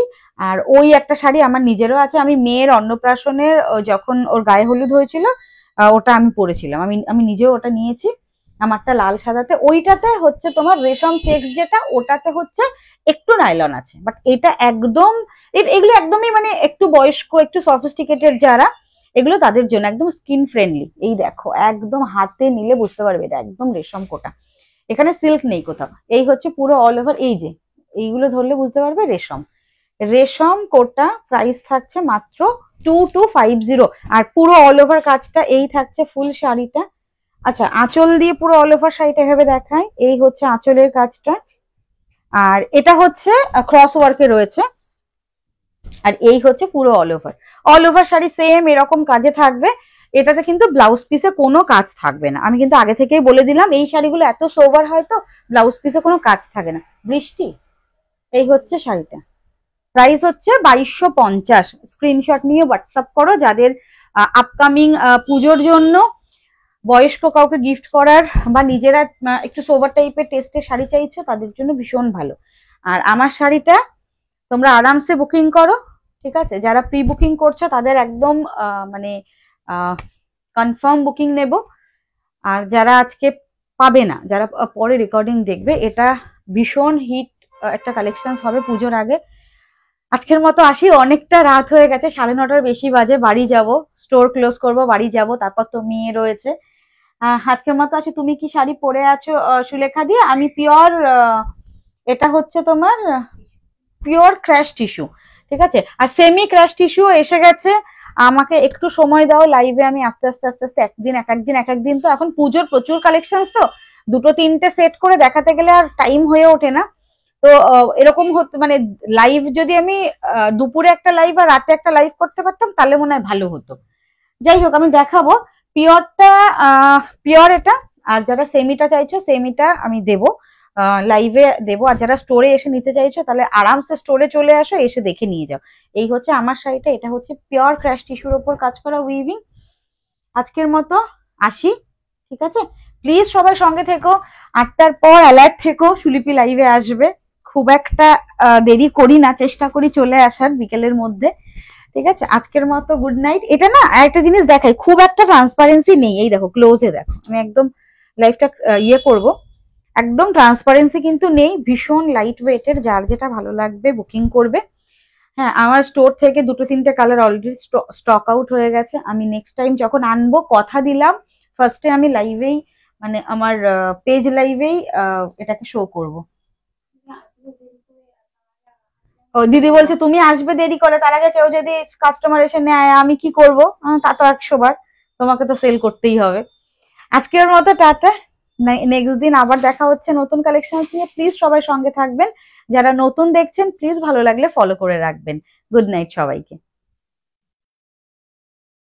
আর ওই একটা শাড়ি আমার নিজেরও আছে, আমি মেয়ের অন্নপ্রাশনের যখন ওর গায়ে হলুদ হয়েছিল, ওটা আমি পরেছিলাম, আমি নিজেও ওটা নিয়েছি। আমারটা লাল সাদাতে, ওইটাতে হচ্ছে তোমার রেশম চেকস যেটা, ওটাতে হচ্ছে একটু নাইলন আছে। বাট এটা একদম, এগুলো একদমই মানে একটু বয়স্ক, একটু সফিস্টিকেটেড যারা, এগুলো তাদের জন্য একদম স্কিন ফ্রেন্ডলি। এই দেখো, একদম হাতে নিলে বুঝতে পারবে এটা একদম রেশম কোটা, এখানে সিল্ক নেই কোথাও। এই হচ্ছে পুরো অল ওভার, এই যে এইগুলো ধরলে বুঝতে পারবে রেশম, রেশম কোটা। প্রাইস থাকছে মাত্র 2250। আর পুরো অল ওভার কাজটা এই থাকছে ফুল শাড়িটা। আচ্ছা, আঁচল দিয়ে পুরো অল ওভার শাড়িটা এভাবে দেখায়। এই হচ্ছে আঁচলের কাজটা, আর এটা হচ্ছে ক্রস ওয়ার্কে রয়েছে, আর এই হচ্ছে পুরো all over. All over sari same এরকম কাজে থাকবে। এটাতে কিন্তু ব্লাউজ পিসে কোনো কাজ থাকবে না, আমি কিন্তু আগে থেকেই বলে দিলাম। এই শাড়িগুলো এত সোবার হয় তো ব্লাউজ পিসে কোনো কাজ থাকে না। বৃষ্টি, এই হচ্ছে শাড়িটা, প্রাইস হচ্ছে 2250। স্ক্রিনশট নিয়ে হোয়াটসঅ্যাপ করো যাদের আপকামিং পুজোর জন্য, বয়স্ক কাউকে গিফট করার, বা নিজেরা একটু সোবার টাইপের টেস্টের শাড়ি চাইছো, তাদের জন্য ভীষণ ভালো। আর আমার শাড়িটা তোমরা আরামসে বুকিং করো, ঠিক আছে? যারা প্রি বুকিং করছো তাদের একদম মানে কনফার্ম বুকিং নেব। আর যারা আজকে পাবে না, যারা পরে রেকর্ডিং দেখবে, এটা ভীষণ হিট একটা কালেকশন হবে পুজোর আগে। আজকের মতো আসি, অনেকটা রাত হয়ে গেছে, 9:30 বেশি বাজে। বাড়ি যাব, স্টোর ক্লোজ করব, বাড়ি যাব, তারপর তো মেয়ে রয়েছে। আজকের মতো আছে। তুমি কি শাড়ি পরে আছো সুলেখা দিয়ে? আমি পিওর, এটা হচ্ছে তোমার পিওর ক্র্যাশ টিস্যু, ঠিক আছে। আর সেমি ক্র্যাশ টিস্যু এসে গেছে। আমাকে একটু সময় দাও লাইভে, আমি আস্তে আস্তে আস্তে আস্তে একদিন এক একদিন এক একদিন, তো এখন পুজোর প্রচুর কালেকশন, তো দুটো তিনটে সেট করে দেখাতে গেলে আর টাইম হয়ে ওঠে না। তো এরকম হতো মানে লাইভ যদি আমি দুপুরে একটা লাইভ আর রাতে একটা লাইভ করতে পারতাম তাহলে মনে হয় ভালো হতো। যাই হোক, আমি দেখাবো পিওরটা, পিওর এটা। আর যারা সেমিটা চাইছো সেমিটা আমি দেবো, লাইভে দেবো। আর যারা স্টোরে এসে নিতে চাইছো তাহলে আরামসে স্টোরে চলে আসো, এসে দেখে নিয়ে যাও। এই হচ্ছে আমার শাড়িটা, এটা হচ্ছে পিওর ক্র্যাশ টিস্যুর ওপর কাজ করা উইভিং। আজকের মতো আসি, ঠিক আছে। প্লিজ সবাই সঙ্গে থেকো, 8টার পর অ্যালার্ট থেকো, সুলিপি লাইভে আসবে। খুব একটা দেরি করি না, চেষ্টা করি চলে আসার বিকেলের মধ্যে, ঠিক আছে। আজকের মতো গুড নাইট। এটা না একটা জিনিস দেখাই, খুব একটা ট্রান্সপারেন্সি নেই, এই দেখো ক্লোজে দেখো, আমি একদম লাইফটা ইয়ে করব, একদম ট্রান্সপারেন্সি কিন্তু নেই, ভীষণ লাইট ওয়েটের। যার যেটা ভালো লাগবে বুকিং করবে। হ্যাঁ, আমার স্টোর থেকে দুটো তিনটে কালার অলরেডি স্টক আউট হয়ে গেছে। আমি নেক্সট টাইম যখন আনবো কথা দিলাম, ফার্স্টে আমি লাইভেই মানে আমার পেজ লাইভেই এটাকে শো করব। ও দিদি বলছে তুমি আসবে দেরি করে, তার আগে কেউ যদি কাস্টমার এসে নেয় আমি কি করবো? তা তো 100 বার, তোমাকে তো সেল করতেই হবে। আজকের মতো টাটা, নেক্সট দিন আবার দেখা হচ্ছে নতুন কালেকশন নিয়ে। প্লিজ সবাই সঙ্গে থাকবেন, যারা নতুন দেখছেন প্লিজ ভালো লাগলে ফলো করে রাখবেন। গুড নাইট সবাইকে।